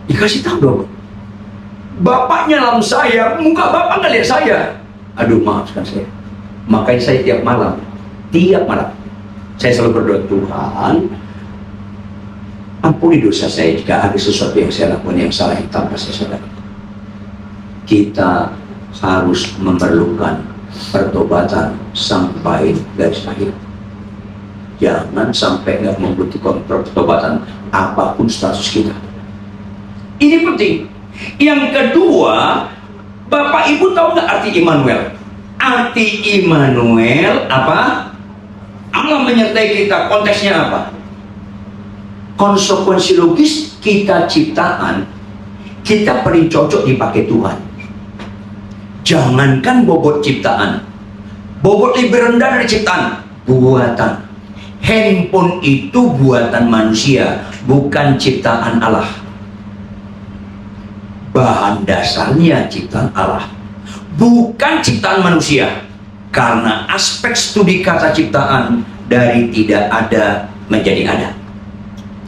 Dikasih tahu dong. Bapaknya dalam saya, muka bapak nggak lihat saya. Aduh, maafkan saya. Makanya saya tiap malam, saya selalu berdoa, Tuhan, ampuni dosa saya jika ada sesuatu yang saya lakukan yang salah yang tanpa saya sadari. Kita harus memerlukan pertobatan sampai garis akhir. Jangan sampai nggak membutuhkan pertobatan apapun status kita. Ini penting. Yang kedua, Bapak Ibu tahu nggak arti Immanuel? Arti Immanuel apa? Allah menyertai kita. Konteksnya apa? Konsekuensi logis kita ciptaan, kita paling cocok dipakai Tuhan. Jangankan bobot ciptaan, bobot lebih rendah dari ciptaan, buatan. Handphone itu buatan manusia, bukan ciptaan Allah. Bahan dasarnya ciptaan Allah, bukan ciptaan manusia. Karena aspek studi kata ciptaan, dari tidak ada menjadi ada.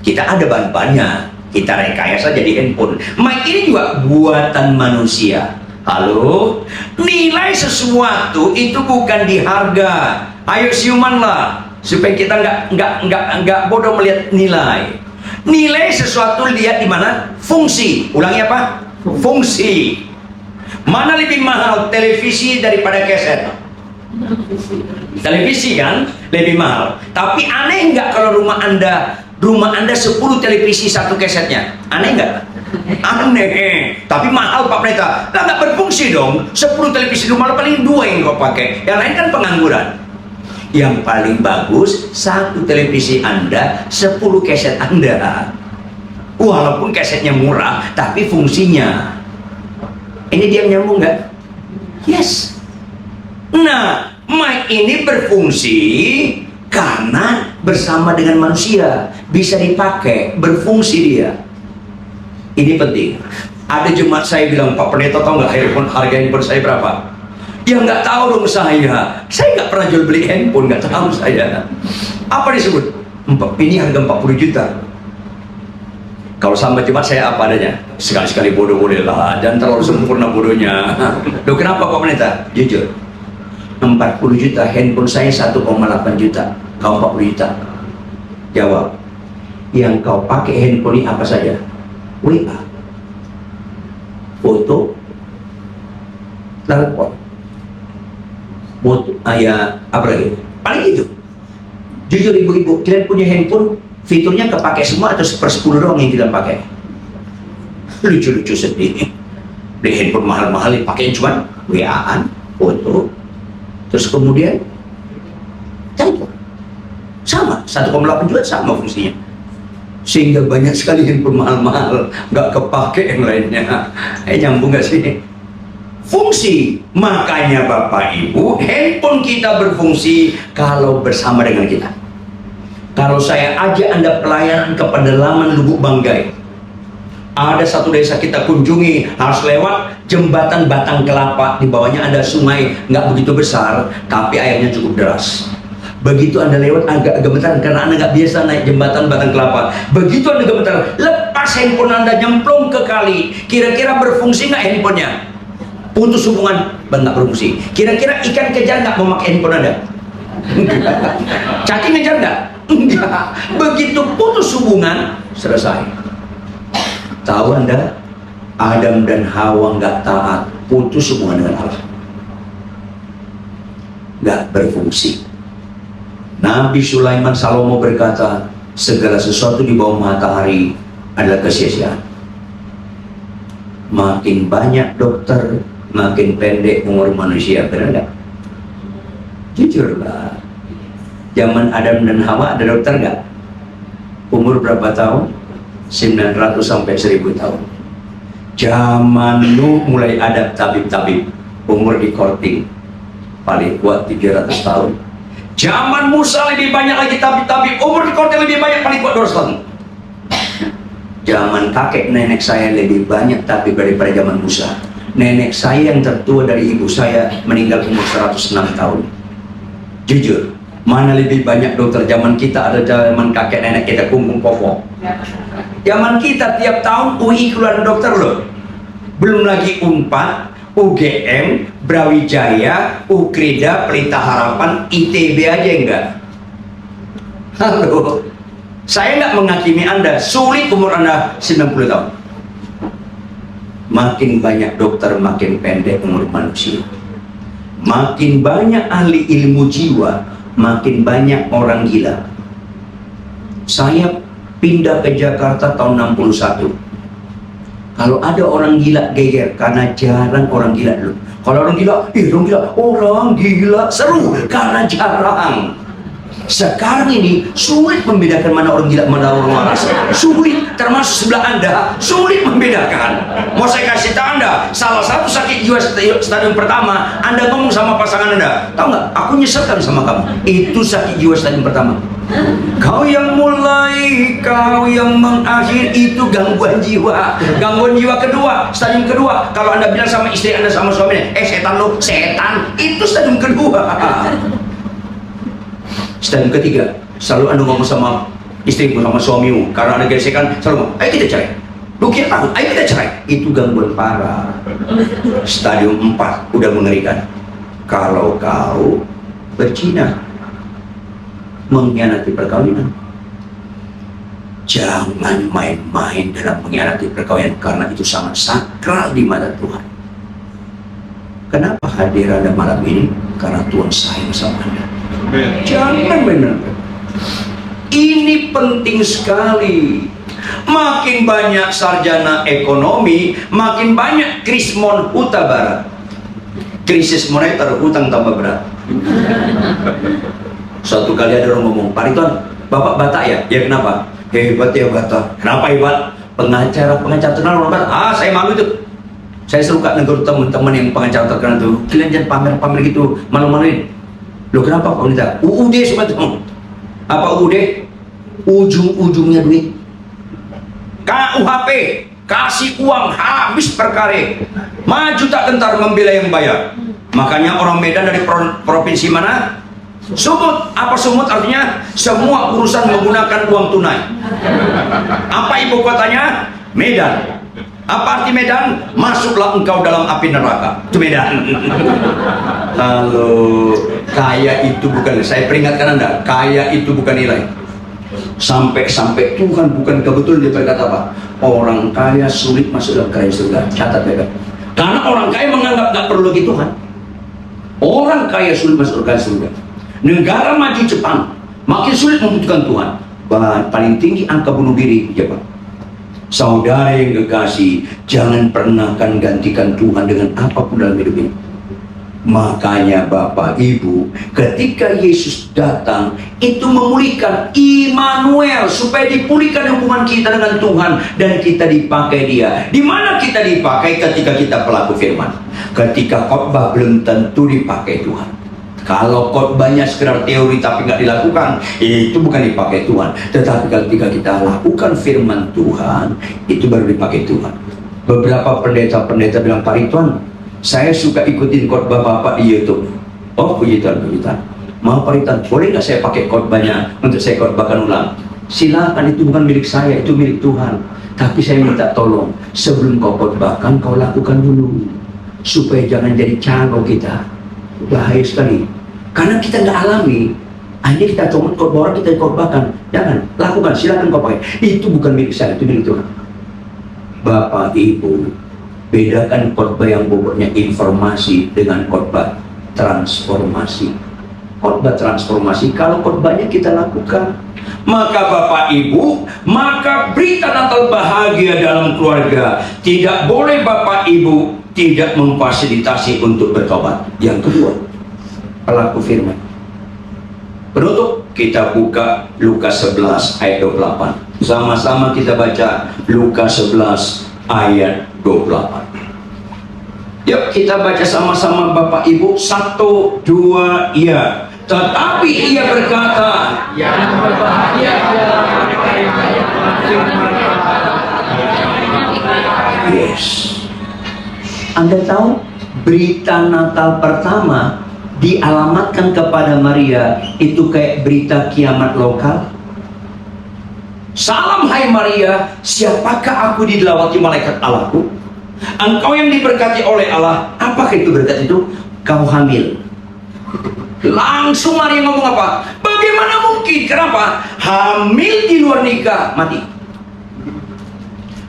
Kita ada bahan-bahannya, kita rekayasa jadi handphone. Mic ini juga buatan manusia. Halo, nilai sesuatu itu bukan di harga. Ayo siuman lah, supaya kita nggak bodoh melihat nilai. Nilai sesuatu lihat di mana? Fungsi. Ulangi apa? Fungsi. Mana lebih mahal, televisi daripada keset? Televisi kan lebih mahal. Tapi aneh nggak kalau rumah anda 10 televisi, 1 kesetnya? Aneh nggak? Aneh, tapi mahal Pak Pendeta. Nah, nggak berfungsi dong. 10 televisi rumah paling 2 yang kau pakai, yang lain kan pengangguran. Yang paling bagus 1 televisi Anda, 10 keset Anda. Walaupun kesetnya murah, tapi fungsinya. Ini dia nyambung nggak? Yes. Nah, mic ini berfungsi karena bersama dengan manusia, bisa dipakai, berfungsi dia. Ini penting. Ada jemaat saya bilang, Pak Pendeta tahu nggak harga handphone saya berapa? Ya nggak tahu dong saya nggak pernah jual beli handphone, nggak tahu saya. Apa disebut? Ini harga 40 juta. Kalau sama jemaat saya apa adanya? Sekali-sekali bodoh boleh lah, dan terlalu sempurna bodohnya. Loh kenapa Pak Pendeta? Jujur, 40 juta, handphone saya 1,8 juta. Kau 40 juta. Jawab, yang kau pakai handphone ini apa saja? WA, foto, telepon, foto, ya apa lagi? Paling itu. Jujur ibu-ibu, kalian punya handphone, fiturnya kepake semua atau 1/10 doang yang kita pakai? Lucu-lucu sedih. Beli handphone mahal-mahal dipakai cuma WA-an, foto, terus kemudian telepon. Sama, 1,8 juta sama fungsinya. Sehingga banyak sekali handphone mahal-mahal nggak kepake yang lainnya. Nyambung nggak sih? Fungsi. Makanya Bapak Ibu, handphone kita berfungsi kalau bersama dengan kita. Kalau saya ajak Anda pelayanan ke pedalaman Lubuk Banggai, ada satu desa kita kunjungi, harus lewat jembatan Batang Kelapa. Di bawahnya ada sungai, nggak begitu besar, tapi airnya cukup deras. Begitu Anda lewat agak gemetar karena Anda nggak biasa naik jembatan Batang Kelapa. Begitu Anda gemetar, lepas handphone Anda, nyemplung ke kali. Kira-kira berfungsi nggak handphonenya? Putus hubungan, nggak berfungsi. Kira-kira ikan kejar nggak memakai handphone Anda? Cacing ngejar nggak? Enggak. Begitu putus hubungan, selesai. Tahu Anda, Adam dan Hawa nggak taat, putus hubungan dengan Allah, nggak berfungsi. Nabi Sulaiman Salomo berkata, segala sesuatu di bawah matahari adalah kesia-siaan. Makin banyak dokter, makin pendek umur manusia, benar nggak? Jujurlah, zaman Adam dan Hawa ada dokter nggak? Umur berapa tahun? 900 sampai 1000 tahun. Zaman Nuh mulai ada tabib-tabib, umur di korting, paling kuat 300 tahun. Zaman Musa lebih banyak lagi tabib-tabib, umur di korting lebih banyak, paling kuat 200 tahun. Zaman kakek nenek saya lebih banyak tabib daripada zaman Musa. Nenek saya yang tertua dari ibu saya meninggal umur 106 tahun. Jujur, mana lebih banyak dokter zaman kita atau zaman kakek nenek kita kumpul popok? Zaman kita tiap tahun UI keluar dokter loh. Belum lagi UNPAD, UGM, Brawijaya, Ukrida, Pelita Harapan, ITB aja enggak. Halo, saya enggak menghakimi Anda, sulit umur Anda 90 tahun. Makin banyak dokter, makin pendek umur manusia. Makin banyak ahli ilmu jiwa, makin banyak orang gila. Saya pindah ke Jakarta tahun 61. Kalau ada orang gila geger, karena jarang orang gila dulu. Kalau orang gila, orang gila seru karena jarang. Sekarang ini sulit membedakan mana orang gila, mana orang waras. Sulit, termasuk sebelah Anda, sulit membedakan. Mau saya kasih tahu Anda, salah satu sakit jiwa stadium pertama, Anda ngomong sama pasangan Anda, tahu nggak? Aku nyeselkan sama kamu. Itu sakit jiwa stadium pertama. Kau yang mulai, kau yang mengakhir, itu gangguan jiwa. Gangguan jiwa kedua, stadium kedua. Kalau Anda bilang sama istri Anda, sama suaminya, setan lo, setan, itu stadium kedua. Stadium ketiga, selalu Anda ngomong sama istrimu, sama suamimu, karena ada gesekan, selalu ngomong, ayo kita cerai. Lu kira takut, ayo kita cerai. Itu gangguan parah. Stadium 4, udah mengerikan. Kalau kau berzina, mengkhianati perkawinan, jangan main-main dalam mengkhianati perkawinan, karena itu sangat sakral di mata Tuhan. Kenapa hadir Anda malam ini? Karena Tuhan sayang sama Anda. Jangan main-main. Ini penting sekali. Makin banyak sarjana ekonomi, makin banyak krismon huta barat. Krisis moneter, hutang tambah berat. Suatu kali ada orang ngomong, Pak Ridwan, Bapak Batak ya? Ya kenapa? Hebat ya Batak. Kenapa hebat? Pengacara terkenal orang Batak. Saya malu itu. Saya suka negur teman-teman yang pengacara terkenal itu. Kalian jangan pamer-pamer gitu, malu-maluin. Loh kenapa Pak Wanita? UUD semua itu. Apa UUD? Ujung-ujungnya duit. KUHP, kasih uang habis perkara. Maju tak gentar membela yang bayar. Makanya orang Medan dari provinsi mana? Sumut. Apa Sumut artinya? Semua urusan menggunakan uang tunai. Apa ibu kotanya? Medan. Apa arti Medan? Masuklah engkau dalam api neraka. Itu Medan. Halo, kaya itu bukan, saya peringatkan Anda, kaya itu bukan nilai. Sampai-sampai Tuhan bukan kebetulan dia berkata apa? Orang kaya sulit masuk dalam kerajaan surga. Catat baik-baik. Karena orang kaya menganggap nggak perlu lagi Tuhan. Orang kaya sulit masuk kerajaan surga. Negara maju Jepang makin sulit membutuhkan Tuhan. Paling tinggi angka bunuh diri di Jepang. Saudara yang kekasih, jangan pernah akan gantikan Tuhan dengan apapun dalam hidup ini. Makanya Bapak Ibu, ketika Yesus datang, itu memulihkan Immanuel, supaya dipulihkan hubungan kita dengan Tuhan dan kita dipakai Dia. Di mana kita dipakai? Ketika kita pelaku firman. Ketika khotbah belum tentu dipakai Tuhan. Kalau khotbahnya sekedar teori tapi nggak dilakukan, itu bukan dipakai Tuhan. Tetapi ketika kita lakukan firman Tuhan, itu baru dipakai Tuhan. Beberapa pendeta-pendeta bilang, Pak Ridwan, saya suka ikutin khotbah Bapak di YouTube. Oh, puji Tuhan, puji Tuhan. Mau Pak Ridwan, boleh nggak saya pakai khotbahnya untuk saya khotbahkan ulang? Silakan, itu bukan milik saya, itu milik Tuhan. Tapi saya minta tolong, sebelum kau khotbahkan, kau lakukan dulu, supaya jangan jadi canggung kita. Bahaya sekali. Karena kita nggak alami, hanya kita cuma khotbah orang, kita khotbahkan. Jangan, lakukan, silakan kau pakai. Itu bukan milik saya, itu milik Tuhan. Bapak Ibu, bedakan khotbah yang bobotnya informasi dengan khotbah transformasi. Khotbah transformasi, kalau khotbahnya kita lakukan, maka Bapak Ibu, maka berita Natal bahagia dalam keluarga. Tidak boleh Bapak Ibu tidak memfasilitasi untuk bertobat. Yang kedua, pelaku firman. Penutup, kita buka Lukas 11 ayat 28. Sama-sama kita baca Lukas 11 ayat 28. Yuk kita baca sama-sama Bapak Ibu. 1, 2, ya. Tetapi ia berkata, yang berbahagia adalah mereka yang yes. Anda tahu berita Natal pertama dialamatkan kepada Maria itu kayak berita kiamat lokal. Salam hai Maria, siapakah aku dilawati malaikat Allahku? Engkau yang diberkati oleh Allah. Apakah itu berkat itu? Kau hamil. Langsung Maria ngomong apa? Bagaimana mungkin? Kenapa? Hamil di luar nikah, mati.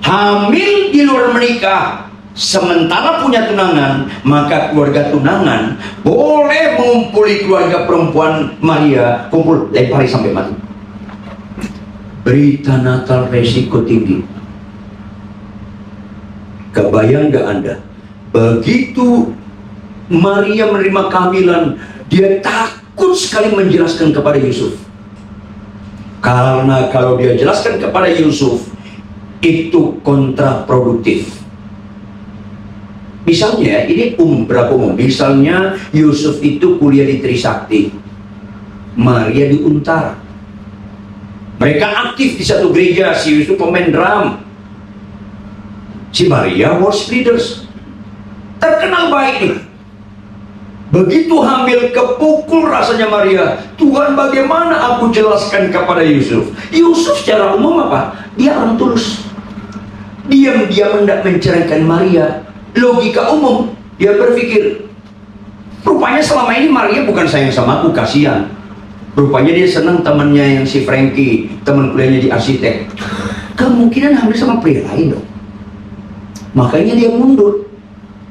Hamil di luar menikah, sementara punya tunangan, maka keluarga tunangan boleh mengumpuli keluarga perempuan Maria, kumpul, lempari sampai mati. Berita Natal resiko tinggi. Kebayang gak Anda? Begitu Maria menerima kehamilan, dia takut sekali menjelaskan kepada Yusuf. Karena kalau dia jelaskan kepada Yusuf, itu kontraproduktif. Misalnya, ini berapa umum? Misalnya Yusuf itu kuliah di Trisakti, Maria di Untar. Mereka aktif di satu gereja, si Yusuf pemain drum, si Maria worship leaders. Terkenal baik nih. Begitu hamil, kepukul rasanya Maria. Tuhan, bagaimana aku jelaskan kepada Yusuf? Yusuf secara umum apa? Dia orang tulus. Diam-diam hendak menceraikan Maria. Logika umum, dia berpikir, rupanya selama ini Maria bukan sayang sama aku, kasihan. Rupanya dia senang temannya yang si Frankie, teman kuliahnya di arsitek. Kemungkinan hamil sama pria lain dong. Makanya dia mundur.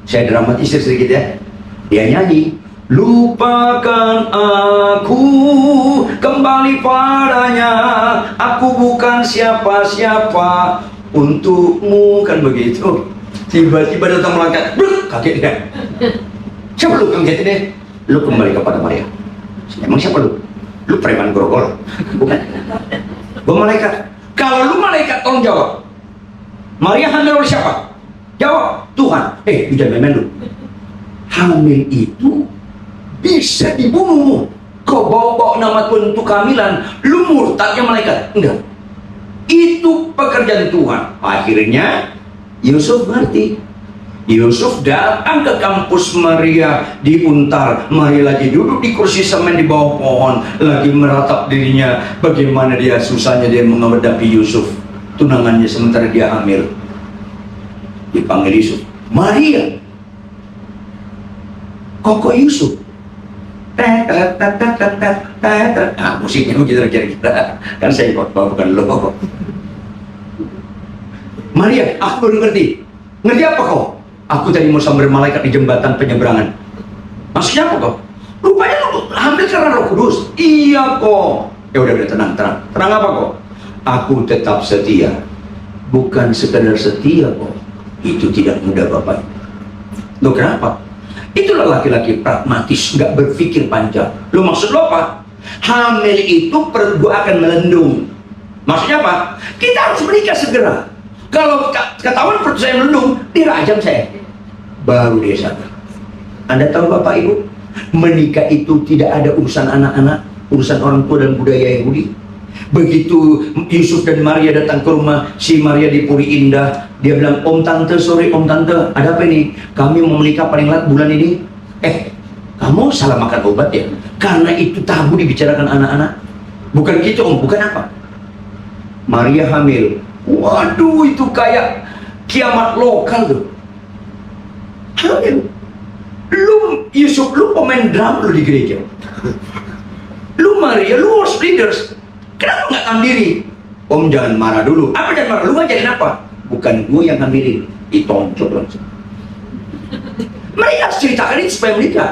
Saya dramatisir sedikit ya. Dia nyanyi, lupakan aku, kembali padanya, aku bukan siapa-siapa untukmu, kan begitu. Tiba-tiba datang malaikat, kaget dia. Siapa lu kaget deh? Lu kembali kepada Maria. Emang siapa lu? Lu preman grogol? Bukan. Gua malaikat. Kalau lu malaikat, tolong jawab. Maria hamil oleh siapa? Jawab, Tuhan. Jangan main lu. Hamil itu bisa dibunuh. Kau bawa-bawa nama Tuhan untuk kehamilan, lu murtadnya malaikat? Enggak. Itu pekerjaan Tuhan. Akhirnya Yusuf ngerti. Yusuf datang ke kampus Maria di Untar. Maria lagi duduk di kursi semen di bawah pohon, lagi meratap dirinya. Bagaimana dia susahnya dia menghadapi Yusuf, tunangannya, sementara dia hamil. Dipanggil Yusuf, Maria, kok Yusuf? Nah, musiknya begitu kira-kira. Kan saya khotbah bukan lo. Maria, aku baru ngerti. Ngerti apa kau? Aku tadi mau sambar malaikat di jembatan penyeberangan. Maksudnya apa kau? Rupanya lu hamil karena Roh Kudus. Iya kok. Ya udah tenang. Tenang apa kok? Aku tetap setia. Bukan sekadar setia kok. Itu tidak mudah Bapak. Loh kenapa? Itulah laki-laki pragmatis, nggak berpikir panjang. Lo maksud lo apa? Hamil itu perut gua akan melendung. Maksudnya apa? Kita harus menikah segera. Kalau ketahuan perut saya melendung, dirajam saya. Baru dia sadar. Anda tahu Bapak Ibu, menikah itu tidak ada urusan anak-anak, urusan orang tua dan budaya Yahudi. Begitu Yusuf dan Maria datang ke rumah si Maria di Puri Indah, dia bilang, Om Tante, sorry Om Tante, ada apa ini? Kami mau menikah paling lat bulan ini. Kamu salah makan obat ya? Karena itu tabu dibicarakan anak-anak. Bukan gitu Om, bukan apa? Maria hamil. Waduh, itu kayak kiamat lokal tuh. Hamil. Lu Yusuf, lu pemain drum lu di gereja. Lu Maria, lu worship leaders. Kenapa nggak ngambilin? Om jangan marah dulu. Apa jangan marah? Lu ngajarin apa? Bukan gue yang ngambilin. Ditonjok langsung. Mereka harus ceritakan ini supaya menikah.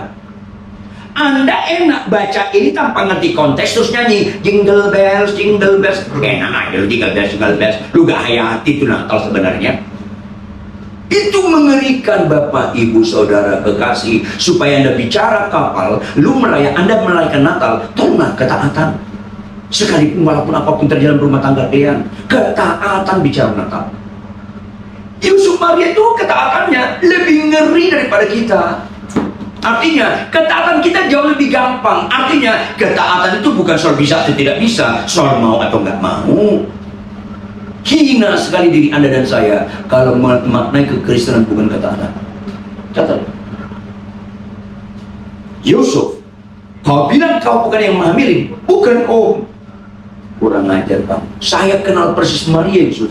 Anda enak baca ini tanpa ngerti konteks terus nyanyi jingle bells, jingle bells. Enak aja lu jingle bells. Lu gak hayati itu Natal sebenarnya. Itu mengerikan Bapak, Ibu, Saudara, kekasih. Supaya Anda bicara kapal, Anda merayakan Natal, tolonglah ketaatan. Sekalipun walaupun apapun terjadi dalam rumah tangga kalian, ketaatan bicara Natal. Yusuf Maria itu ketaatannya lebih ngeri daripada kita. Artinya ketaatan kita jauh lebih gampang. Artinya ketaatan itu bukan soal bisa atau tidak bisa, soal mau atau nggak mau. Hina sekali diri Anda dan saya kalau memaknai kekristenan bukan ketaatan. Catat. Yusuf, kau bilang kau bukan yang menghamilin? Bukan Om. Kurang ajar kamu. Saya kenal persis Maria Yusuf.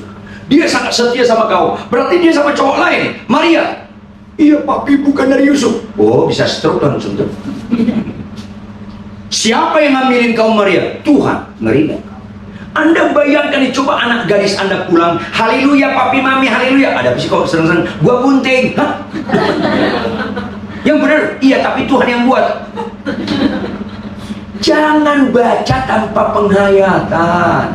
Dia sangat setia sama kau. Berarti dia sama cowok lain. Maria. Iya papi, bukan dari Yusuf. Oh, bisa stroke langsung tuh. Siapa yang ngambilin kau Maria? Tuhan. Ngeri gak? Anda bayangkan nih, coba anak gadis Anda pulang, haleluya papi mami, haleluya. Ada apa sih kok seneng-seneng? Gua bunting. Hah? Yang benar? Iya, tapi Tuhan yang buat. Jangan baca tanpa penghayatan.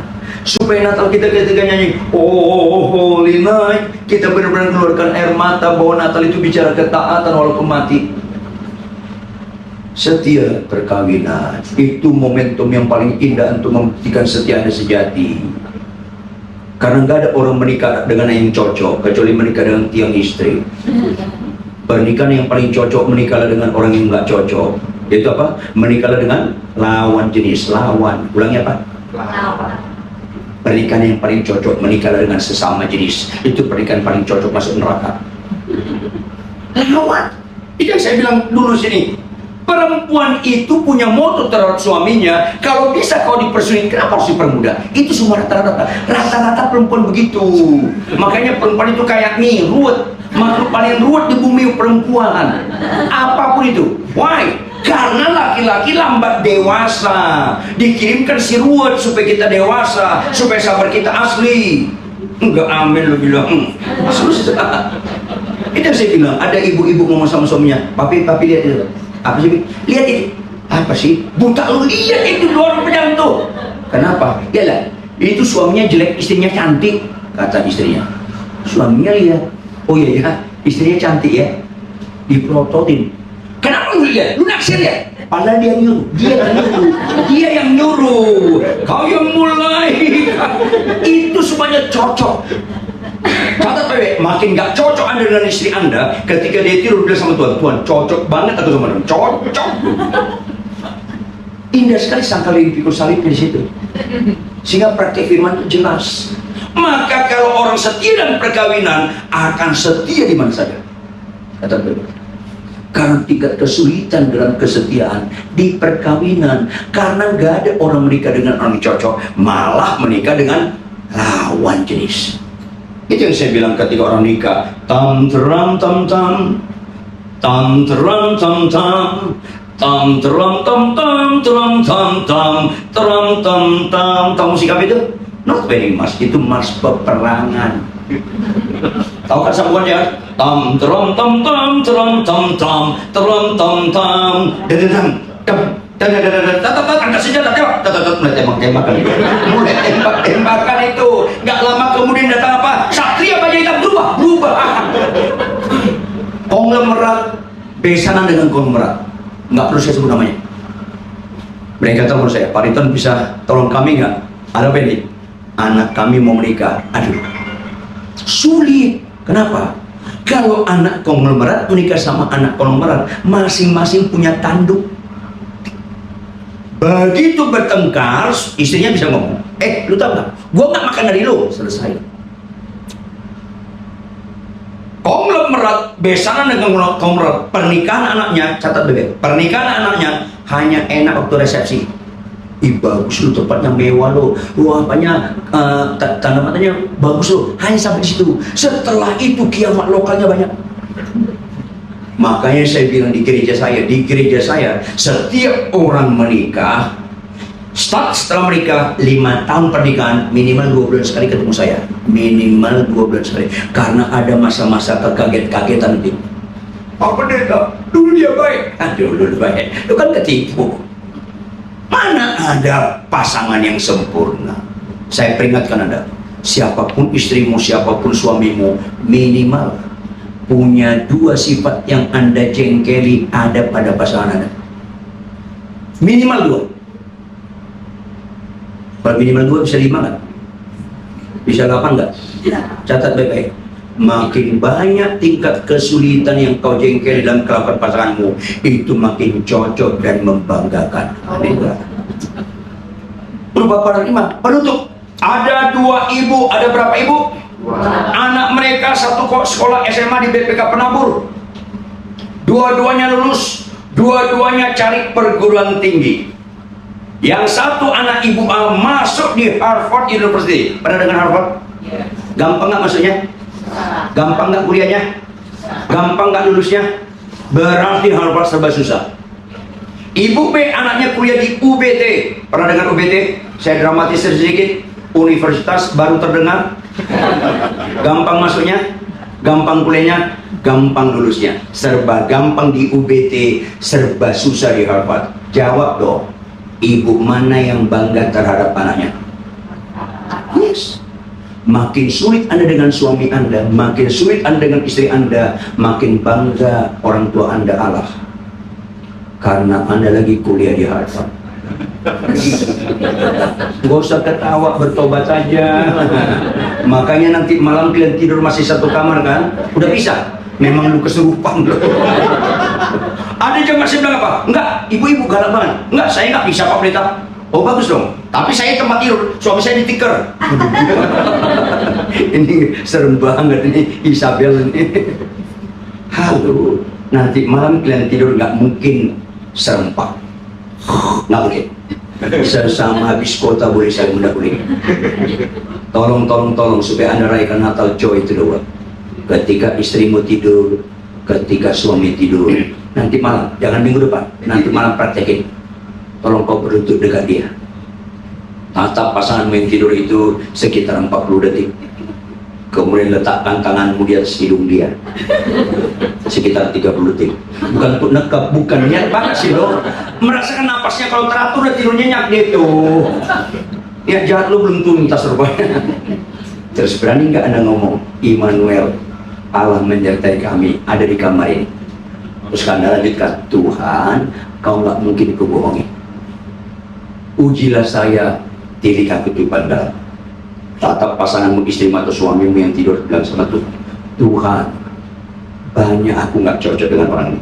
Supaya Natal kita ketika nyanyi Oh Holy Night, kita benar-benar keluarkan air mata bahwa Natal itu bicara ketaatan walaupun mati. Setia perkawinan itu momentum yang paling indah untuk membuktikan setia Anda sejati. Karena nggak ada orang menikah dengan yang cocok kecuali menikah dengan tiang istri. Pernikahan yang paling cocok menikahlah dengan orang yang nggak cocok. Itu apa? Menikahlah dengan lawan jenis. Lawan, ulangnya apa? Lawan. Pernikahan yang paling cocok menikahlah dengan sesama jenis. Itu pernikahan paling cocok masuk neraka. Lawan. Itu yang saya bilang dulu sini. Perempuan itu punya moto terhadap suaminya. Kalau bisa kau dipersulit, kenapa harus dipermudah? Itu semua rata-rata. Rata-rata perempuan begitu. Makanya perempuan itu kayak ruwet. Makhluk paling ruwet di bumi perempuan. Apapun itu. Why? Karena laki-laki lambat dewasa. Dikirimkan si ruwet supaya kita dewasa, supaya sabar kita asli. Enggak, amin lo bilang. Susah. Itu yang saya bilang. Ada ibu-ibu ngomong sama suaminya, papi lihat itu. Apa sih? Lihat itu. Apa sih? Buta lu, lihat itu dua orang pejalan tuh. Kenapa? Yalah, itu suaminya jelek, istrinya cantik. Kata istrinya. Suaminya lihat. Oh iya ya, istrinya cantik ya. Diprototin. Kenapa lu lihat? Lu naksir ya? Padahal dia nyuruh. Dia yang nyuruh. Kau yang mulai. Itu semuanya cocok. Catat PW, makin gak cocok Anda dengan istri Anda ketika dia tidur sama Tuhan. Tuhan cocok banget atau sama Tuhan? Cocok. Indah sekali sangkali dipikul salib di situ, sehingga praktek firman itu jelas. Maka kalau orang setia dalam perkawinan akan setia di mana saja, kata Tuhan. Karena tingkat kesulitan dalam kesetiaan di perkawinan, karena nggak ada orang menikah dengan orang yang cocok, malah menikah dengan lawan jenis. Itu yang saya bilang ketika orang nikah, tam teram tam tam, tam teram tam tam, tam teram tam tam, teram tam tam, teram tam tam. Tahu musik apa itu? Not very mas, itu mas peperangan. Tahu kan sambungannya? Tam teram tam tam, teram tam tam, teram tam tam, dadadam, angkat senjata, tembak, mulai tembak-tembakan itu. Nggak lama kemudian datang apa? Satria baju hitam berubah. Konglomerat besanan dengan konglomerat, nggak perlu saya sebut namanya. Mereka telepon saya, Pak Riton bisa tolong kami nggak? Ada apa ini? Anak kami mau menikah. Aduh, sulit. Kenapa? Kalau anak konglomerat menikah sama anak konglomerat, masing-masing punya tanduk. Begitu bertengkar, istrinya bisa ngomong, lu tahu nggak? Gua nggak makan dari lu. Selesai. Konglomerat besanan dengan konglomerat, pernikahan anaknya, catat baik, pernikahan anaknya hanya enak waktu resepsi. Bagus lu, tempatnya mewah lu, apanya tanda matanya bagus lu, hanya sampai di situ. Setelah itu kiamat lokalnya banyak. Makanya saya bilang di gereja saya setiap orang menikah, setelah menikah 5 tahun pernikahan, minimal 2 bulan sekali ketemu saya, minimal 2 bulan sekali, karena ada masa-masa kekaget-kagetan itu. Pak Pendeta, dulu dia baik, dulu baik, lu kan ketipu. Mana ada pasangan yang sempurna? Saya peringatkan Anda, siapapun istrimu, siapapun suamimu, minimal punya 2 sifat yang Anda jengkeli ada pada pasangan Anda. Minimal 2. Kalau minimal 2 bisa 5 kan? Bisa 8 nggak? Catat baik-baik. Makin banyak tingkat kesulitan yang kau jengkeli dalam kelakuan pasanganmu, itu makin cocok dan membanggakan. Bapak dan Imam penutup. Ada 2 ibu, ada berapa ibu? Anak mereka satu sekolah SMA di BPK Penabur. Dua-duanya lulus, dua-duanya cari perguruan tinggi. Yang satu anak ibu masuk di Harvard University. Pernah dengar Harvard? Gampang nggak masuknya? Gampang nggak kuliahnya? Gampang nggak lulusnya? Berarti Harvard serba susah. Ibu B anaknya kuliah di UBT. Pernah dengar UBT? Saya dramatisir sedikit. Universitas baru terdengar. Gampang masuknya, gampang kuliahnya, gampang lulusnya. Serba gampang di UBT, serba susah di Harvard. Jawab dong, ibu mana yang bangga terhadap anaknya? Yes. Makin sulit Anda dengan suami Anda, makin sulit Anda dengan istri Anda, makin bangga orang tua Anda Allah. Karena Anda lagi kuliah di Harvard. Gak usah ketawa, bertobat aja. Makanya nanti malam kalian tidur masih satu kamar kan? Udah bisa? Memang lu kesurupan loh. Ada yang masih bilang apa? Enggak, ibu-ibu galak banget. Enggak, saya nggak bisa Pak Pendeta. Oh bagus dong. Tapi saya tempat tidur, suami saya ditiker. Ini serem banget ini Isabel ini. Halo, nanti malam kalian tidur nggak mungkin serempak. Nggak boleh. Sesama habis kota boleh saya mendahului. Tolong supaya Anda rayakan Natal joy itu doang. Ketika istrimu tidur, ketika suami tidur, nanti malam, jangan minggu depan, nanti malam praktekin. Tolong kau berlutut dekat dia. Tatap pasanganmu yang tidur itu sekitar 40 detik. Kemudian letakkan tanganmu di atas hidung dia sekitar 30 detik. Bukan untuk nekap, bukan niat banget sih loh. Merasakan napasnya kalau teratur dan tidurnya nyenyak gitu. Ya jahat lo belum tuntas rupanya. Terus berani nggak Anda ngomong, Immanuel, Allah menyertai kami, ada di kamar ini. Terus Anda lanjutkan, Tuhan, kau nggak mungkin kebohongi. Ujilah saya, tilik aku di pandang. Tatap pasanganmu, istrimu atau suamimu yang tidur, bilang sama Tuhan, Tuhan, banyak aku nggak cocok dengan orang ini.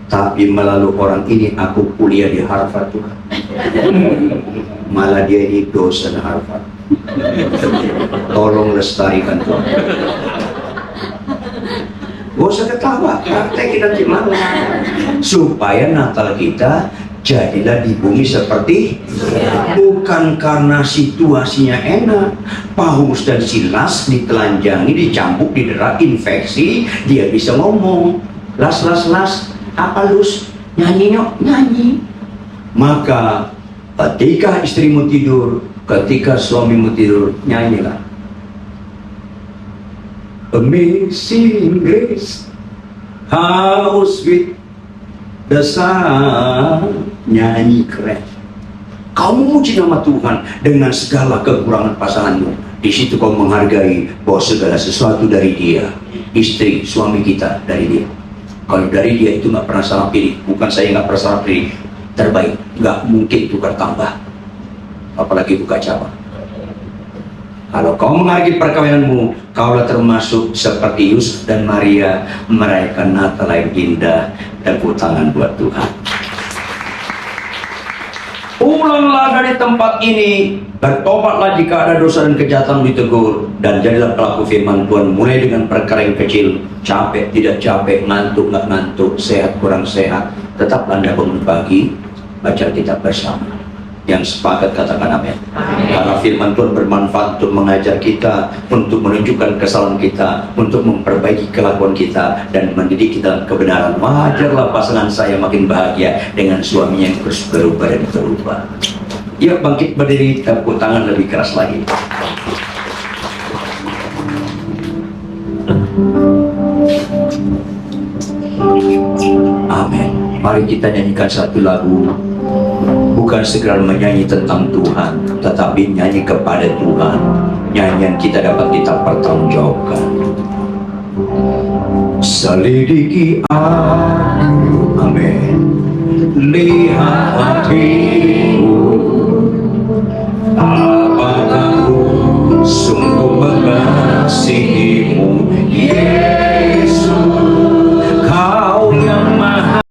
Tapi melalui orang ini aku kuliah di Harvard Tuhan. Malah dia ini dosen Harvard. Tolong lestarikan Tuhan. Gak usah ketawa, praktek kita gimana supaya Natal kita jadilah di bumi seperti bukan karena situasinya enak. Paulus dan Silas ditelanjangi, dicambuk, didera infeksi, dia bisa ngomong las apa lus, nyanyi nyok, nyanyi. Maka ketika istrimu tidur, ketika suamimu tidur, nyanyilah Amazing Grace, how sweet the sound. Nyanyi keren. Kau memuji nama Tuhan dengan segala kekurangan pasanganmu. Di situ kau menghargai bahwa segala sesuatu dari Dia. Istri, suami kita dari Dia. Kalau dari Dia itu nggak pernah salah pilih. Bukan saya nggak pernah salah pilih. Terbaik, nggak mungkin tukar tambah. Apalagi buka cabang. Kalau kau menghargai perkawinanmu, kaulah termasuk seperti Yusuf dan Maria merayakan Natal yang indah. Tepuk tangan buat Tuhan. Pulanglah dari tempat ini, bertobatlah jika ada dosa dan kejahatan ditegur, dan jadilah pelaku firman Tuhan. Mulai dengan perkara yang kecil, capek tidak capek, ngantuk nggak ngantuk, sehat kurang sehat, tetap Anda bangun pagi, baca kitab bersama. Yang sepakat katakan amin. Karena firman Tuhan bermanfaat untuk mengajar kita, untuk menunjukkan kesalahan kita, untuk memperbaiki kelakuan kita, dan mendidik kita dalam kebenaran. Wajarlah pasangan saya makin bahagia dengan suaminya yang terus berubah dan berubah. Yuk bangkit berdiri, tepuk tangan lebih keras lagi. Amin. Mari kita nyanyikan satu lagu. Bukan segera menyanyi tentang Tuhan, tetapi nyanyi kepada Tuhan. Nyanyian kita dapat kita pertanggungjawabkan. Selidiki aku, amin. Lihat hatimu, apakah ku sungguh mengasihimu, Yesus. Kau yang maha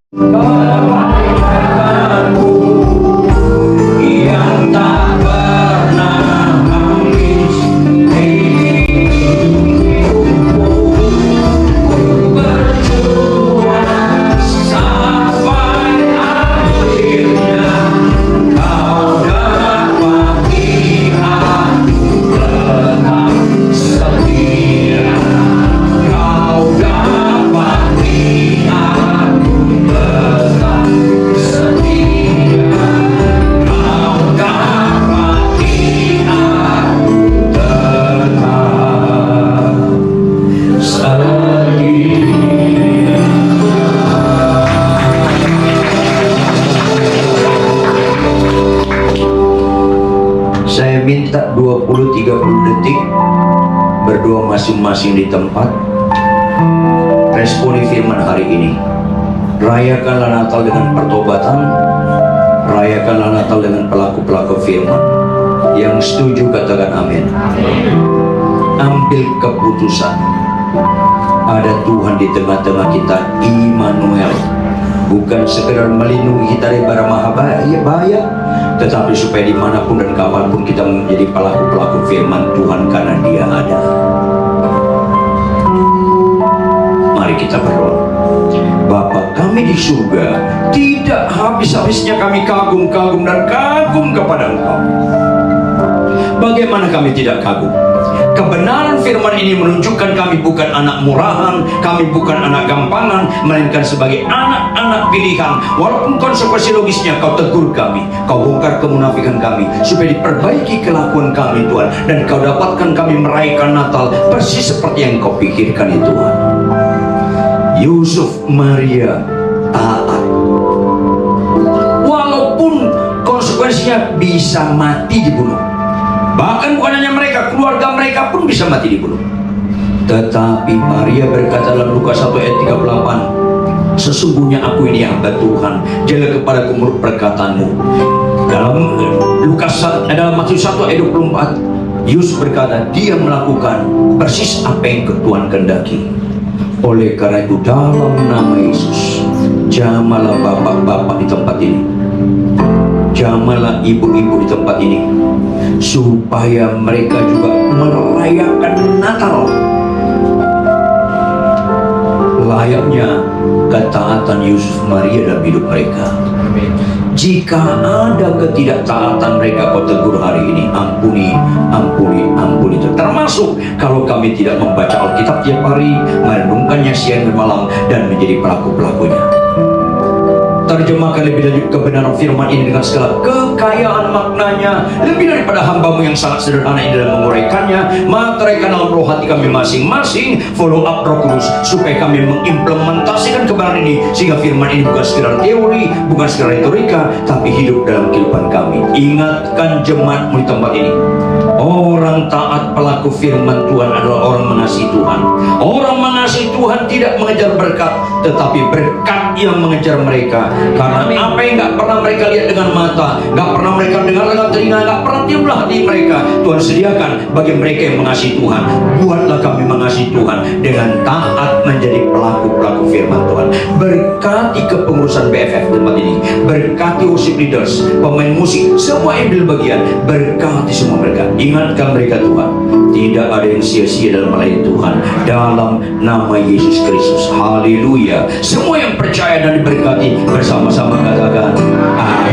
minta 20-30 detik berdoa masing-masing di tempat. Responi firman hari ini. Rayakanlah Natal dengan pertobatan, rayakanlah Natal dengan pelaku-pelaku firman. Yang setuju katakan amin. Ambil keputusan. Ada Tuhan di tengah-tengah kita, Immanuel. Bukan sekedar melindungi kita dari bara bahaya, tetapi supaya dimanapun dan kapanpun kita menjadi pelaku-pelaku firman Tuhan karena Dia ada. Mari kita berdoa. Bapa kami di surga, tidak habis-habisnya kami kagum dan kagum kepada Engkau. Bagaimana kami tidak kagum? Kebenaran firman ini menunjukkan kami bukan anak murahan, kami bukan anak gampangan, melainkan sebagai anak-anak pilihan. Walaupun konsekuensi logisnya kau tegur kami, kau bongkar kemunafikan kami, supaya diperbaiki kelakuan kami Tuhan, dan kau dapatkan kami merayakan Natal persis seperti yang kau pikirkan itu Tuhan. Yusuf Maria taat, walaupun konsekuensinya bisa mati dibunuh. Bahkan bukan hanya mereka, keluarga mereka pun bisa mati dibunuh. Tetapi Maria berkata dalam Lukas 1 ayat 38, sesungguhnya aku ini hamba Tuhan, jaga kepadaku menurut perkataanmu. Dalam Matius 1 ayat 24, Yusuf berkata, dia melakukan persis apa yang Tuhan kehendaki. Oleh karena itu dalam nama Yesus, Jamahlah bapak-bapak di tempat ini, jamahlah ibu-ibu di tempat ini, supaya mereka juga merayakan Natal layaknya ketaatan Yusuf Maria dalam hidup mereka. Jika ada ketidaktaatan mereka, kau tegur hari ini, ampuni, ampuni, ampuni. Termasuk kalau kami tidak membaca Alkitab tiap hari, merenungkannya siang dan malam, dan menjadi pelaku-pelakunya. Terjemahkan lebih lanjut kebenaran firman ini dengan segala kekayaan maknanya, lebih daripada hambamu yang sangat sederhana ini dalam menguraikannya. Materaikan dalam roh hati kami masing-masing, follow up Roh Kudus, supaya kami mengimplementasikan kebenaran ini, sehingga firman ini bukan sekedar teori, bukan sekedar retorika, tapi hidup dalam kehidupan kami. Ingatkan jemaatmu di tempat ini, orang taat pelaku firman Tuhan adalah orang mengasihi Tuhan. Orang mengasihi Tuhan tidak mengejar berkat, tetapi berkat yang mengejar mereka. Karena apa yang gak pernah mereka lihat dengan mata, gak pernah mereka dengar dengan telinga, gak pernah timbul hati mereka, Tuhan sediakan bagi mereka yang mengasihi Tuhan. Buatlah kami mengasihi Tuhan dengan taat menjadi pelaku-pelaku firman Tuhan. Berkati kepengurusan BFF tempat ini, berkati worship leaders, pemain musik, semua yang ambil bagian, berkati semua mereka. Ingatkan mereka Tuhan, tidak ada yang sia-sia dalam melayani Tuhan, dalam nama Yesus Kristus. Haleluya. Semua yang percaya dan diberkati bersama-sama katakan amin.